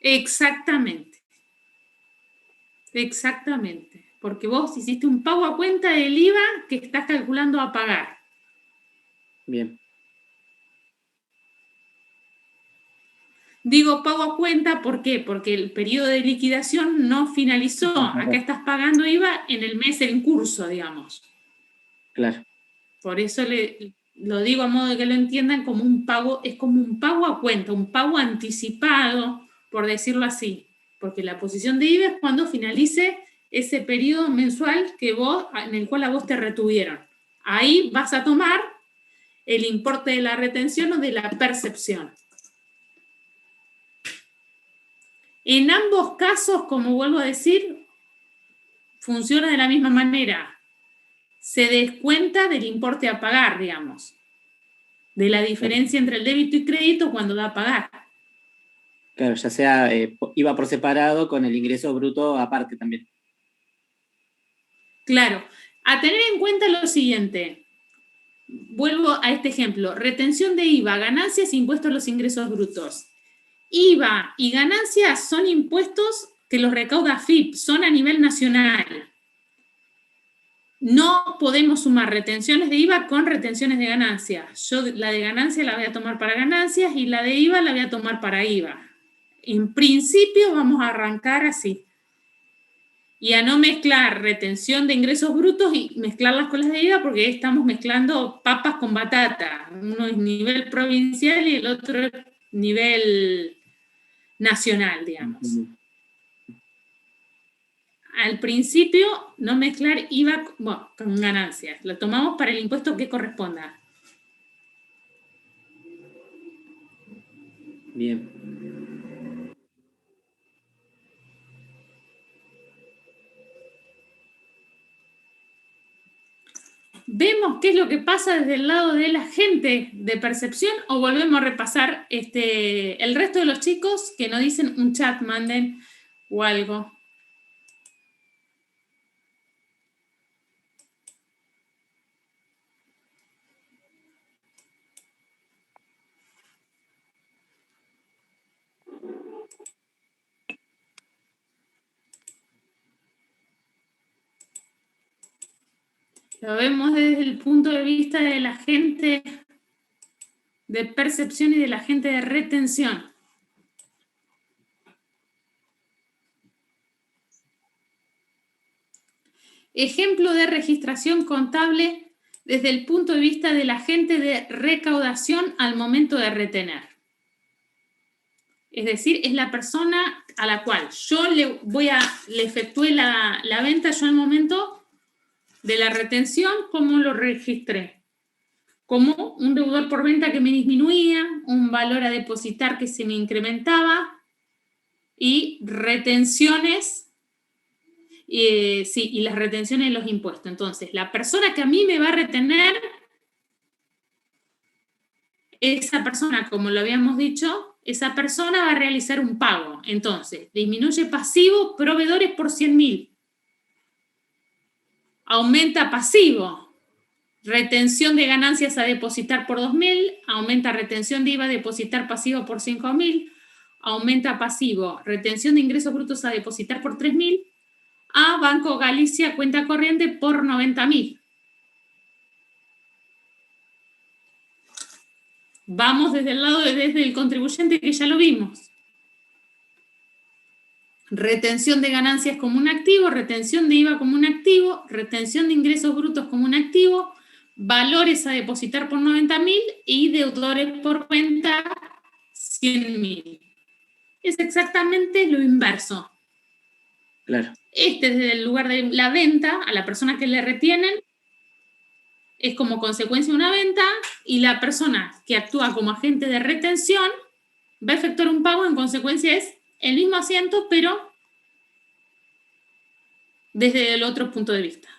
Exactamente. Exactamente. Porque vos hiciste un pago a cuenta del IVA que estás calculando a pagar. Bien. Digo pago a cuenta, ¿por qué? Porque el periodo de liquidación no finalizó. Acá estás pagando IVA en el mes en curso, digamos. Claro. Por eso lo digo a modo de que lo entiendan como un pago, es como un pago a cuenta, un pago anticipado, por decirlo así. Porque la posición de IVA es cuando finalice ese periodo mensual en el cual a vos te retuvieron. Ahí vas a tomar el importe de la retención o de la percepción. En ambos casos, como vuelvo a decir, funciona de la misma manera. Se descuenta del importe a pagar, digamos, de la diferencia entre el débito y crédito cuando da a pagar. Claro, ya sea IVA por separado con el ingreso bruto aparte también. Claro, a tener en cuenta lo siguiente. Vuelvo a este ejemplo. Retención de IVA, ganancias e impuestos a los ingresos brutos. IVA y ganancias son impuestos que los recauda AFIP, son a nivel nacional. No podemos sumar retenciones de IVA con retenciones de ganancias. Yo la de ganancias la voy a tomar para ganancias y la de IVA la voy a tomar para IVA. En principio vamos a arrancar así. Y a no mezclar retención de ingresos brutos y mezclarlas con las de IVA porque estamos mezclando papas con batata. Uno es nivel provincial y el otro es nivel nacional, digamos. Al principio, no mezclar IVA con ganancias. Lo tomamos para el impuesto que corresponda. Bien. ¿Vemos qué es lo que pasa desde el lado del agente de percepción o volvemos a repasar el resto de los chicos que nos dicen un chat, manden o algo? Lo vemos desde el punto de vista del agente de percepción y del agente de retención. Ejemplo de registración contable desde el punto de vista del agente de recaudación al momento de retener. Es decir, es la persona a la cual yo le efectué la venta, yo al momento de la retención, ¿cómo lo registré? Como un deudor por venta que me disminuía, un valor a depositar que se me incrementaba, y retenciones, y las retenciones de los impuestos. Entonces, la persona que a mí me va a retener, esa persona, como lo habíamos dicho, esa persona va a realizar un pago. Entonces, disminuye pasivo, proveedores por 100.000. Aumenta pasivo, retención de ganancias a depositar por 2.000, aumenta retención de IVA a depositar pasivo por 5.000, aumenta pasivo, retención de ingresos brutos a depositar por 3.000, a Banco Galicia cuenta corriente por 90.000. Vamos desde el lado desde el contribuyente, que ya lo vimos. Retención de ganancias como un activo, retención de IVA como un activo, retención de ingresos brutos como un activo, valores a depositar por 90.000 y deudores por cuenta 100.000. Es exactamente lo inverso. Claro. Desde el lugar de la venta, a la persona que le retienen, es como consecuencia de una venta, y la persona que actúa como agente de retención va a efectuar un pago, en consecuencia es el mismo asiento, pero desde el otro punto de vista.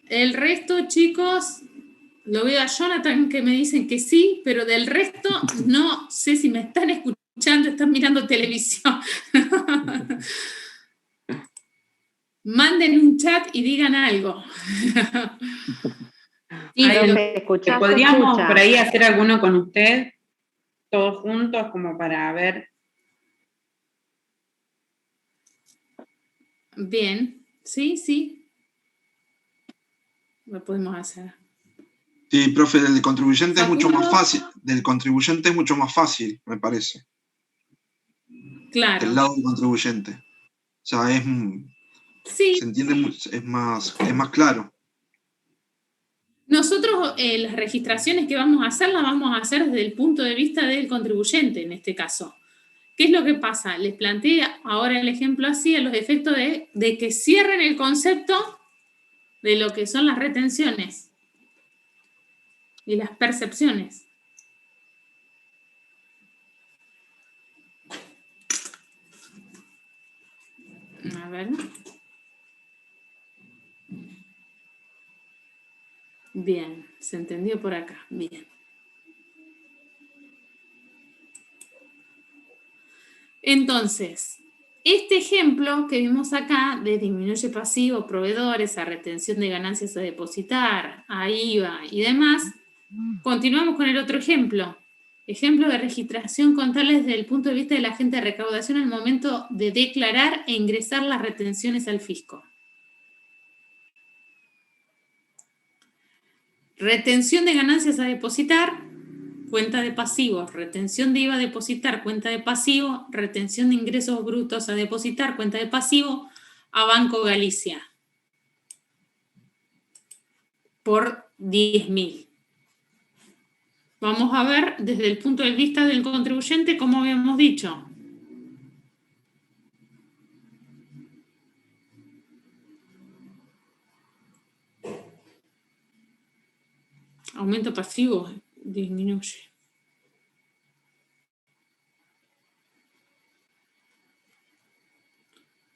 El resto, chicos, lo veo a Jonathan que me dicen que sí, pero del resto no sé si me están escuchando, están mirando televisión. Manden un chat y digan algo. Sí, podríamos por ahí hacer alguno con usted, todos juntos, como para ver. Bien, sí. Lo podemos hacer. Sí, profe, del contribuyente es mucho más fácil. Del contribuyente es mucho más fácil, me parece. Claro. Del lado del contribuyente. O sea, sí. Se entiende, es más claro. Nosotros las registraciones que vamos a hacer, las vamos a hacer desde el punto de vista del contribuyente, en este caso. ¿Qué es lo que pasa? Les planteé ahora el ejemplo así, a los efectos de que cierren el concepto de lo que son las retenciones y las percepciones. A ver. Bien, se entendió por acá. Bien. Entonces, este ejemplo que vimos acá de disminuye pasivo, proveedores, a retención de ganancias a depositar, a IVA y demás, continuamos con el otro ejemplo. Ejemplo de registración contable desde el punto de vista del agente de recaudación al momento de declarar e ingresar las retenciones al fisco. Retención de ganancias a depositar, cuenta de pasivos. Retención de IVA a depositar, cuenta de pasivo. Retención de ingresos brutos a depositar, cuenta de pasivo, a Banco Galicia. Por 10.000. Vamos a ver desde el punto de vista del contribuyente, como habíamos dicho. Aumento pasivo, disminuye.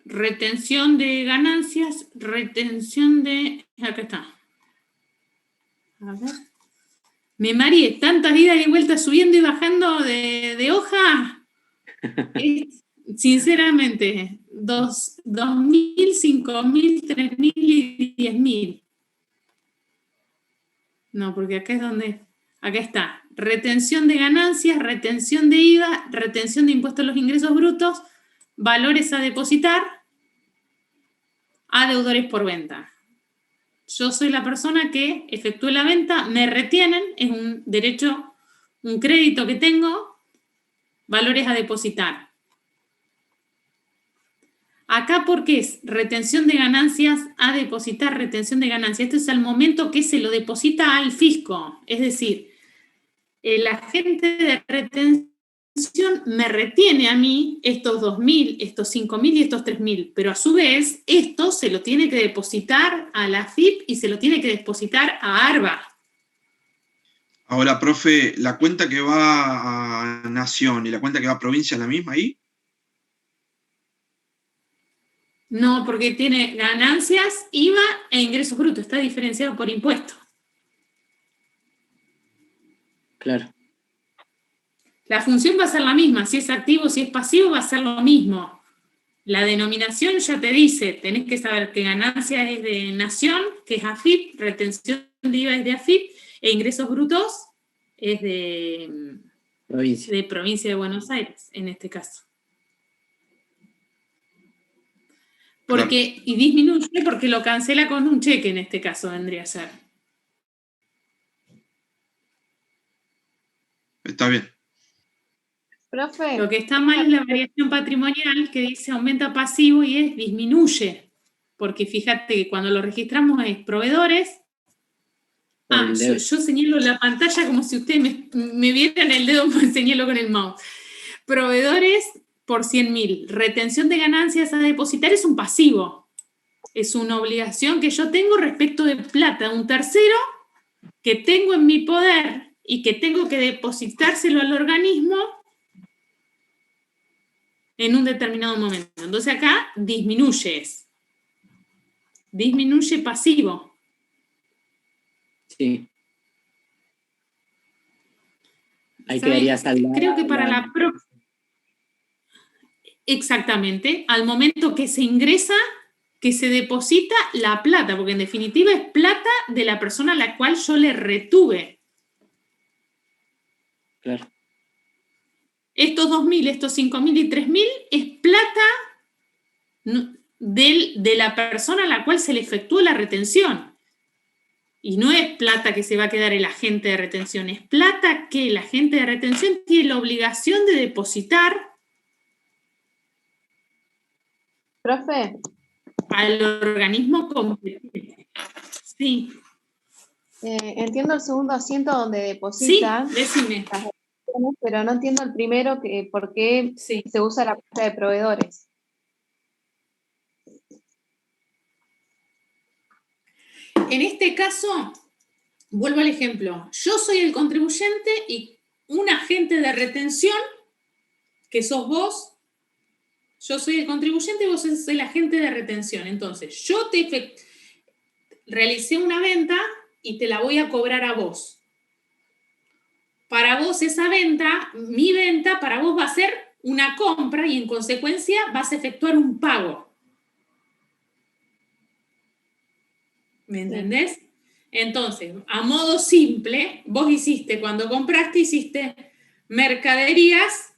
Retención de ganancias, retención de... Acá está. A ver. Me mareé, tantas idas y vueltas subiendo y bajando de hoja. Sinceramente, 2.000, 5.000, 3.000 y 10.000. No, porque acá es donde... Acá está. Retención de ganancias, retención de IVA, retención de impuestos a los ingresos brutos, valores a depositar, a deudores por venta. Yo soy la persona que efectúe la venta, me retienen, es un derecho, un crédito que tengo, valores a depositar. Acá porque es retención de ganancias a depositar, retención de ganancias. Esto es al momento que se lo deposita al fisco. Es decir, el agente de retención me retiene a mí estos 2.000, estos 5.000 y estos 3.000, pero a su vez esto se lo tiene que depositar a la AFIP y se lo tiene que depositar a ARBA. Ahora, profe, ¿la cuenta que va a Nación y la cuenta que va a provincia es la misma ahí? No, porque tiene ganancias, IVA e ingresos brutos, está diferenciado por impuesto. Claro. La función va a ser la misma, si es activo, si es pasivo, va a ser lo mismo. La denominación ya te dice, tenés que saber que ganancia es de Nación, que es AFIP, retención de IVA es de AFIP, e ingresos brutos es de Provincia de Buenos Aires, en este caso. Porque, claro. Y disminuye porque lo cancela con un cheque, en este caso vendría a ser. Está bien. Profe. Lo que está mal es la variación patrimonial que dice aumenta pasivo y es disminuye. Porque fíjate que cuando lo registramos es proveedores. Yo señalo la pantalla como si ustedes me vieran el dedo, me señalo con el mouse. Proveedores por 100.000. Retención de ganancias a depositar es un pasivo. Es una obligación que yo tengo respecto de plata de un tercero que tengo en mi poder y que tengo que depositárselo al organismo en un determinado momento. Entonces acá disminuye pasivo. Sí. Ahí quedaría saldada. Creo que para la próxima. Exactamente, al momento que se ingresa, que se deposita la plata, porque en definitiva es plata de la persona a la cual yo le retuve. Claro. Estos 2.000, estos 5.000 y 3.000 es plata de la persona a la cual se le efectuó la retención. Y no es plata que se va a quedar el agente de retención, es plata que el agente de retención tiene la obligación de depositar. Profe. Al organismo competente. Sí. Entiendo el segundo asiento donde depositan. Sí, decime. Pero no entiendo el primero, por qué se usa la cuenta de proveedores. En este caso, vuelvo al ejemplo. Yo soy el contribuyente y un agente de retención, que sos vos. Yo soy el contribuyente y vos sos el agente de retención. Entonces, yo realicé una venta y te la voy a cobrar a vos. Para vos esa venta, mi venta, para vos va a ser una compra y en consecuencia vas a efectuar un pago. ¿Me entendés? Entonces, a modo simple, vos cuando compraste, hiciste mercaderías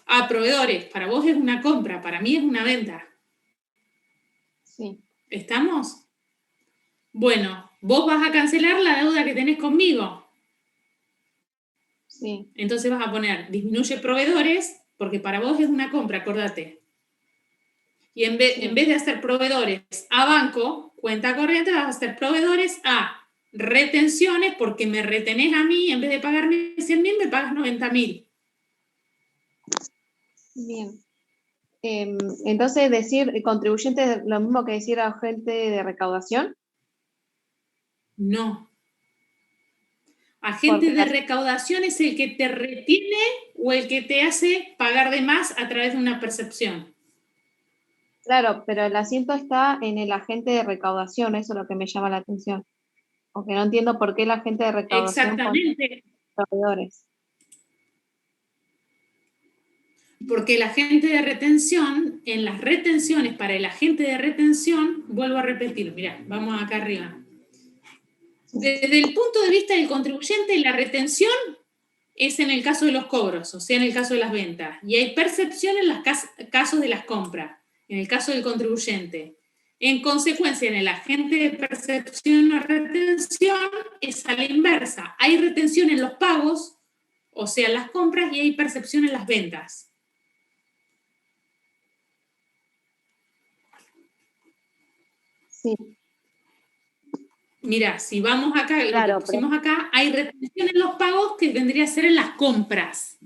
a proveedores. Para vos es una compra, para mí es una venta. Sí. ¿Estamos? Bueno, vos vas a cancelar la deuda que tenés conmigo. Sí. Entonces vas a poner, disminuye proveedores, porque para vos es una compra, acordate. Y en vez de hacer proveedores a banco, cuenta corriente, vas a hacer proveedores a retenciones, porque me retenés a mí, en vez de pagarme 100.000, me pagas 90.000. Bien. Entonces, decir contribuyente es lo mismo que decir agente de recaudación. No. Agente de recaudación es el que te retiene o el que te hace pagar de más a través de una percepción. Claro, pero el asiento está en el agente de recaudación, eso es lo que me llama la atención. Porque no entiendo por qué el agente de recaudación. Exactamente. Con proveedores. Porque el agente de retención, en las retenciones, para el agente de retención, vuelvo a repetir, mirá, vamos acá arriba. Desde el punto de vista del contribuyente, la retención es en el caso de los cobros, o sea, en el caso de las ventas. Y hay percepción en los casos de las compras, en el caso del contribuyente. En consecuencia, en el agente de percepción o retención es a la inversa. Hay retención en los pagos, o sea, en las compras, y hay percepción en las ventas. Sí. Mira, si vamos acá, Claro, lo que pusimos acá, hay retención en los pagos que vendría a ser en las compras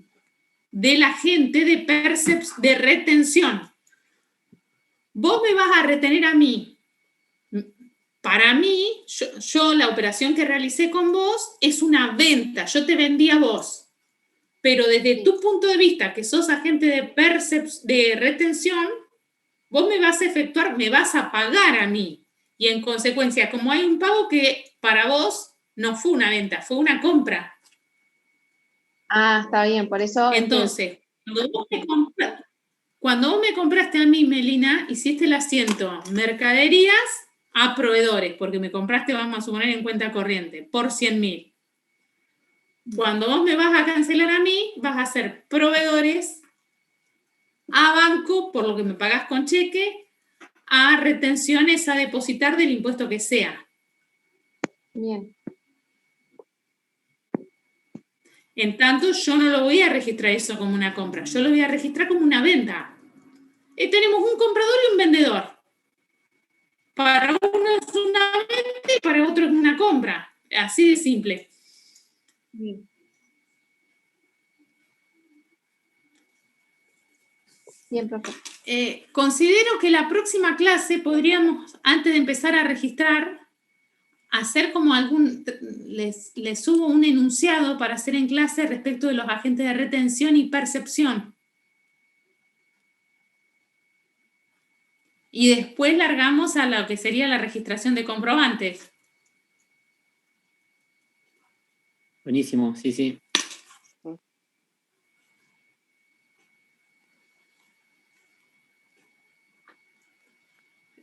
de la gente de retención. Vos me vas a retener a mí. Para mí, yo la operación que realicé con vos es una venta, yo te vendí a vos. Pero desde tu punto de vista, que sos agente de retención, vos me vas a efectuar, me vas a pagar a mí. Y en consecuencia, como hay un pago que para vos no fue una venta, fue una compra. Ah, está bien, por eso. Entonces, cuando vos me compraste a mí, Melina, hiciste el asiento mercaderías a proveedores, porque me compraste, vamos a suponer, en cuenta corriente, por 100.000. Cuando vos me vas a cancelar a mí, vas a hacer proveedores a banco, por lo que me pagás con cheque, a retenciones a depositar del impuesto que sea. Bien. En tanto, yo no lo voy a registrar eso como una compra, yo lo voy a registrar como una venta. Tenemos un comprador y un vendedor. Para uno es una venta y para otro es una compra. Así de simple. Bien. Bien, profe. Considero que la próxima clase podríamos, antes de empezar a registrar, hacer como les subo un enunciado para hacer en clase respecto de los agentes de retención y percepción. Y después largamos a lo que sería la registración de comprobantes. Buenísimo, sí, sí.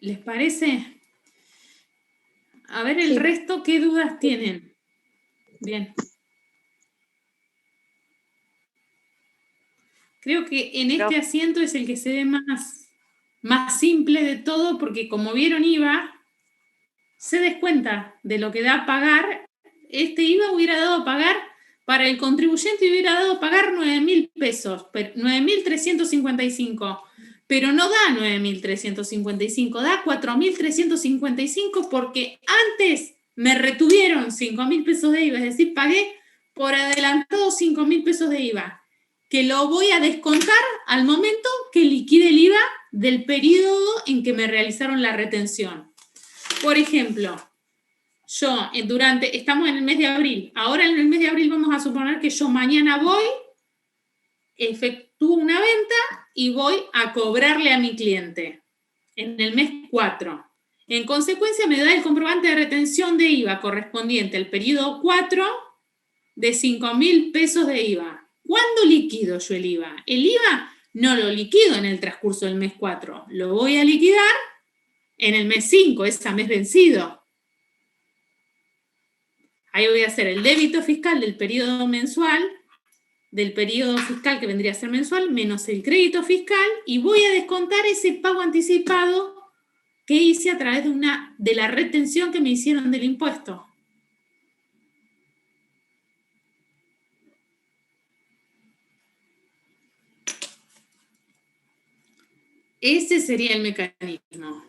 ¿Les parece? A ver el resto, ¿qué dudas tienen? Bien. Creo que en este asiento es el que se ve más simple de todo, porque como vieron IVA, se descuenta de lo que da a pagar. Este IVA hubiera dado a pagar, para el contribuyente hubiera dado a pagar 9.000 pesos, 9.355, pero no da 9.355, da 4.355 porque antes me retuvieron 5.000 pesos de IVA, es decir, pagué por adelantado 5.000 pesos de IVA, que lo voy a descontar al momento que liquide el IVA del periodo en que me realizaron la retención. Por ejemplo, estamos en el mes de abril, ahora en el mes de abril vamos a suponer que yo mañana voy, efectúo una venta y voy a cobrarle a mi cliente en el mes 4. En consecuencia me da el comprobante de retención de IVA correspondiente al periodo 4 de 5.000 pesos de IVA. ¿Cuándo liquido yo el IVA? El IVA no lo liquido en el transcurso del mes 4, lo voy a liquidar en el mes 5, es a mes vencido. Ahí voy a hacer el débito fiscal del periodo mensual, del periodo fiscal que vendría a ser mensual, menos el crédito fiscal, y voy a descontar ese pago anticipado que hice a través de la retención que me hicieron del impuesto. Ese sería el mecanismo.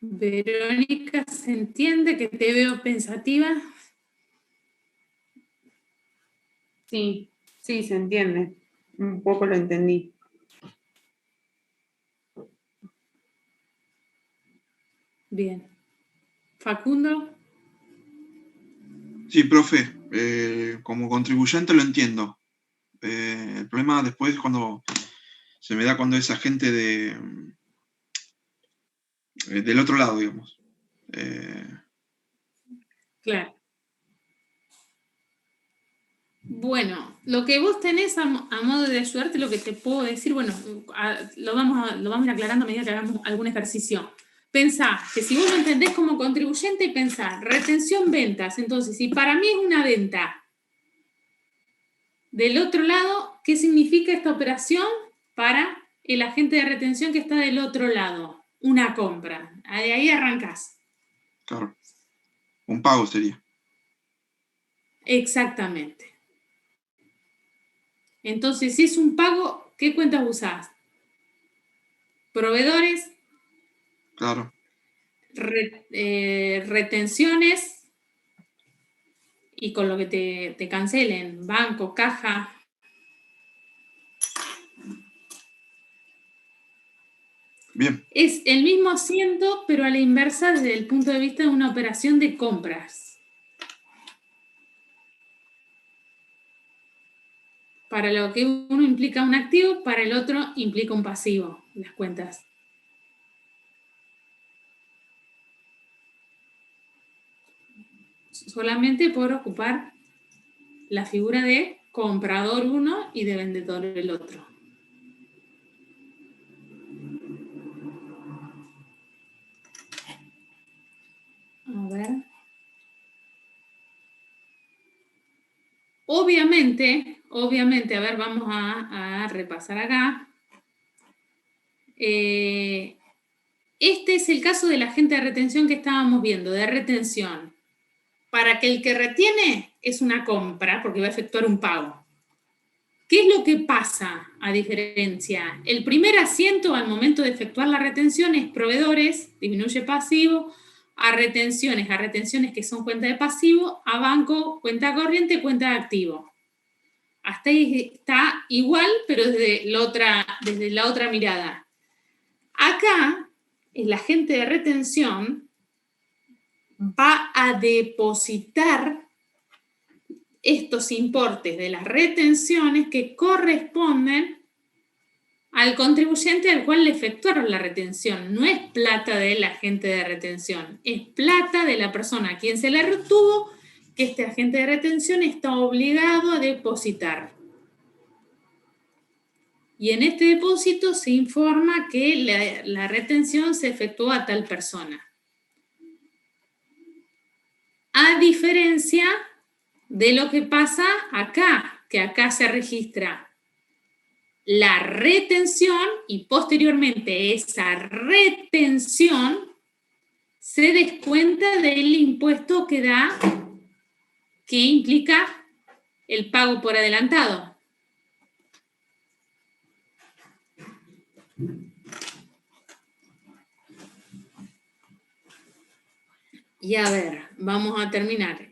Verónica, ¿se entiende que te veo pensativa? Sí, sí, se entiende. Un poco lo entendí. Bien. ¿Facundo? Sí, profe, como contribuyente lo entiendo. El problema después es cuando se me da cuando es agente del otro lado, digamos. Claro. Bueno, lo que vos tenés a modo de ayudarte, lo que te puedo decir, bueno, lo vamos a ir aclarando a medida que hagamos algún ejercicio. Pensá que si vos lo entendés como contribuyente, pensá, retención ventas. Entonces, si para mí es una venta, del otro lado, ¿qué significa esta operación? para el agente de retención que está del otro lado, una compra. De ahí arrancás. Claro. Un pago sería. Exactamente. Entonces, si es un pago, ¿qué cuentas usás? Proveedores, Claro. retenciones y con lo que te cancelen, banco, caja. Bien. Es el mismo asiento, pero a la inversa desde el punto de vista de una operación de compras. Para lo que uno implica un activo, para el otro implica un pasivo, las cuentas. Solamente por ocupar la figura de comprador uno y de vendedor el otro. A ver. Obviamente, a ver, vamos a repasar acá. Este es el caso del agente de retención que estábamos viendo, de retención. Para que el que retiene es una compra, porque va a efectuar un pago. ¿Qué es lo que pasa a diferencia? El primer asiento al momento de efectuar la retención es proveedores, disminuye pasivo, a retenciones que son cuenta de pasivo, a banco, cuenta corriente, cuenta de activo. Hasta ahí está igual, pero desde la otra mirada. Acá, el agente de retención va a depositar estos importes de las retenciones que corresponden al contribuyente al cual le efectuaron la retención. No es plata del agente de retención, es plata de la persona a quien se le retuvo, que este agente de retención está obligado a depositar. Y en este depósito se informa que la retención se efectuó a tal persona. A diferencia de lo que pasa acá, que acá se registra la retención y posteriormente esa retención se descuenta del impuesto que implica el pago por adelantado. Y a ver, vamos a terminar.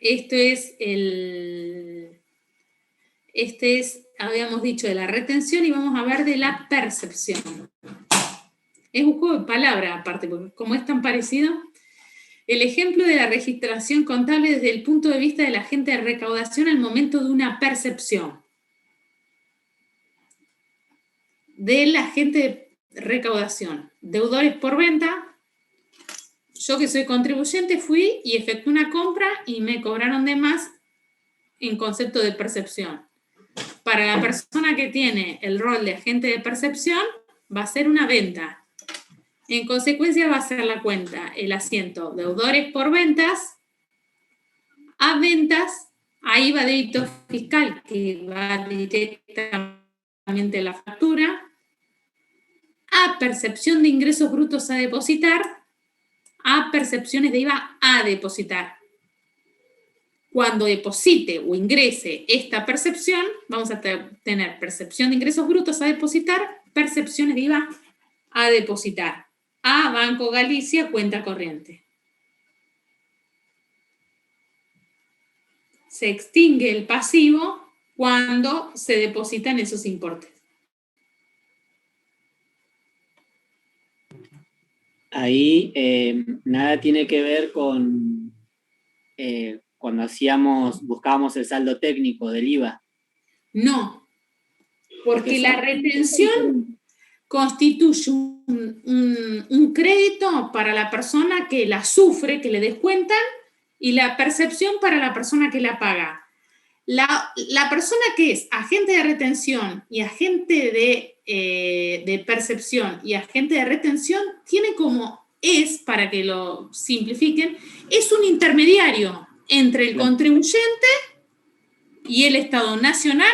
Habíamos dicho de la retención y vamos a ver de la percepción. Es un juego de palabras aparte, porque como es tan parecido, el ejemplo de la registración contable desde el punto de vista del agente de recaudación al momento de una percepción. Del agente de recaudación. Deudores por venta. Yo que soy contribuyente fui y efectué una compra y me cobraron de más en concepto de percepción. Para la persona que tiene el rol de agente de percepción, va a ser una venta. En consecuencia, va a ser la cuenta, el asiento, deudores por ventas, a ventas, ahí va débito fiscal, que va directamente a la factura, a percepción de ingresos brutos a depositar, a percepciones de IVA a depositar. Cuando deposite o ingrese esta percepción, vamos a tener percepción de ingresos brutos a depositar, percepciones de IVA a depositar. A Banco Galicia, cuenta corriente. Se extingue el pasivo cuando se depositan esos importes. Ahí nada tiene que ver con cuando buscábamos el saldo técnico del IVA. No, porque la retención constituye un crédito para la persona que la sufre, que le descuentan, y la percepción para la persona que la paga. La persona que es agente de retención y agente de percepción y agente de retención tiene para que lo simplifiquen, es un intermediario entre el contribuyente y el Estado nacional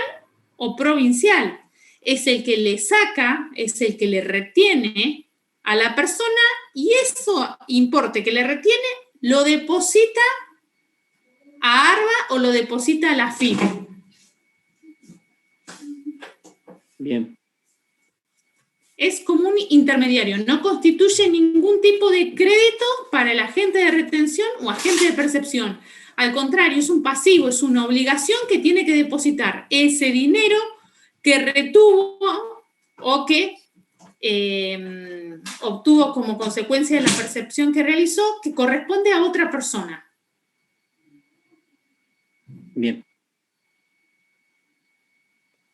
o provincial. es el que le saca, es el que le retiene a la persona, y eso importe que le retiene lo deposita a ARBA o lo deposita a la FIP. Bien. Es como un intermediario, no constituye ningún tipo de crédito para el agente de retención o agente de percepción. Al contrario, es un pasivo, es una obligación que tiene que depositar ese dinero que retuvo o que obtuvo como consecuencia de la percepción que realizó, que corresponde a otra persona. Bien.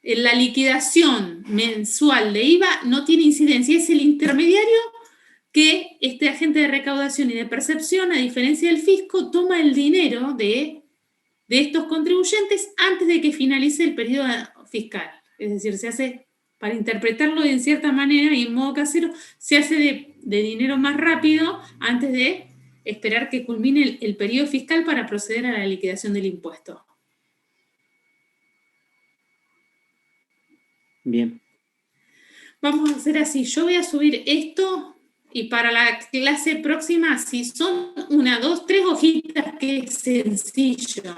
La liquidación mensual de IVA no tiene incidencia, es el intermediario que este agente de recaudación y de percepción, a diferencia del fisco, toma el dinero de estos contribuyentes antes de que finalice el periodo fiscal. Es decir, se hace, para interpretarlo de cierta manera y en modo casero, se hace de dinero más rápido antes de esperar que culmine el periodo fiscal para proceder a la liquidación del impuesto. Bien. Vamos a hacer así, yo voy a subir esto y para la clase próxima, si son 1, 2, 3 hojitas, que es sencillo,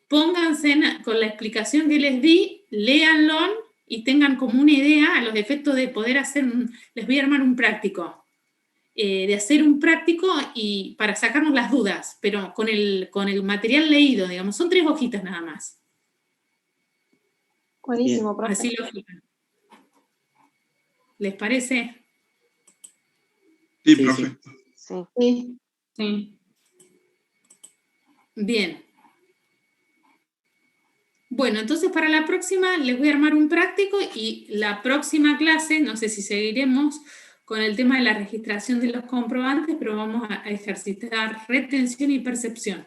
pónganse con la explicación que les di, léanlo y tengan como una idea a los efectos de poder hacer, les voy a armar un práctico, de hacer un práctico y para sacarnos las dudas, pero con el material leído, digamos, son 3 hojitas nada más. Buenísimo, profe. Así lo fijan. ¿Les parece? Sí, Sí, profe. Sí. Sí. Sí. Bien. Bueno, entonces para la próxima les voy a armar un práctico y la próxima clase, no sé si seguiremos con el tema de la registración de los comprobantes, pero vamos a ejercitar retención y percepción.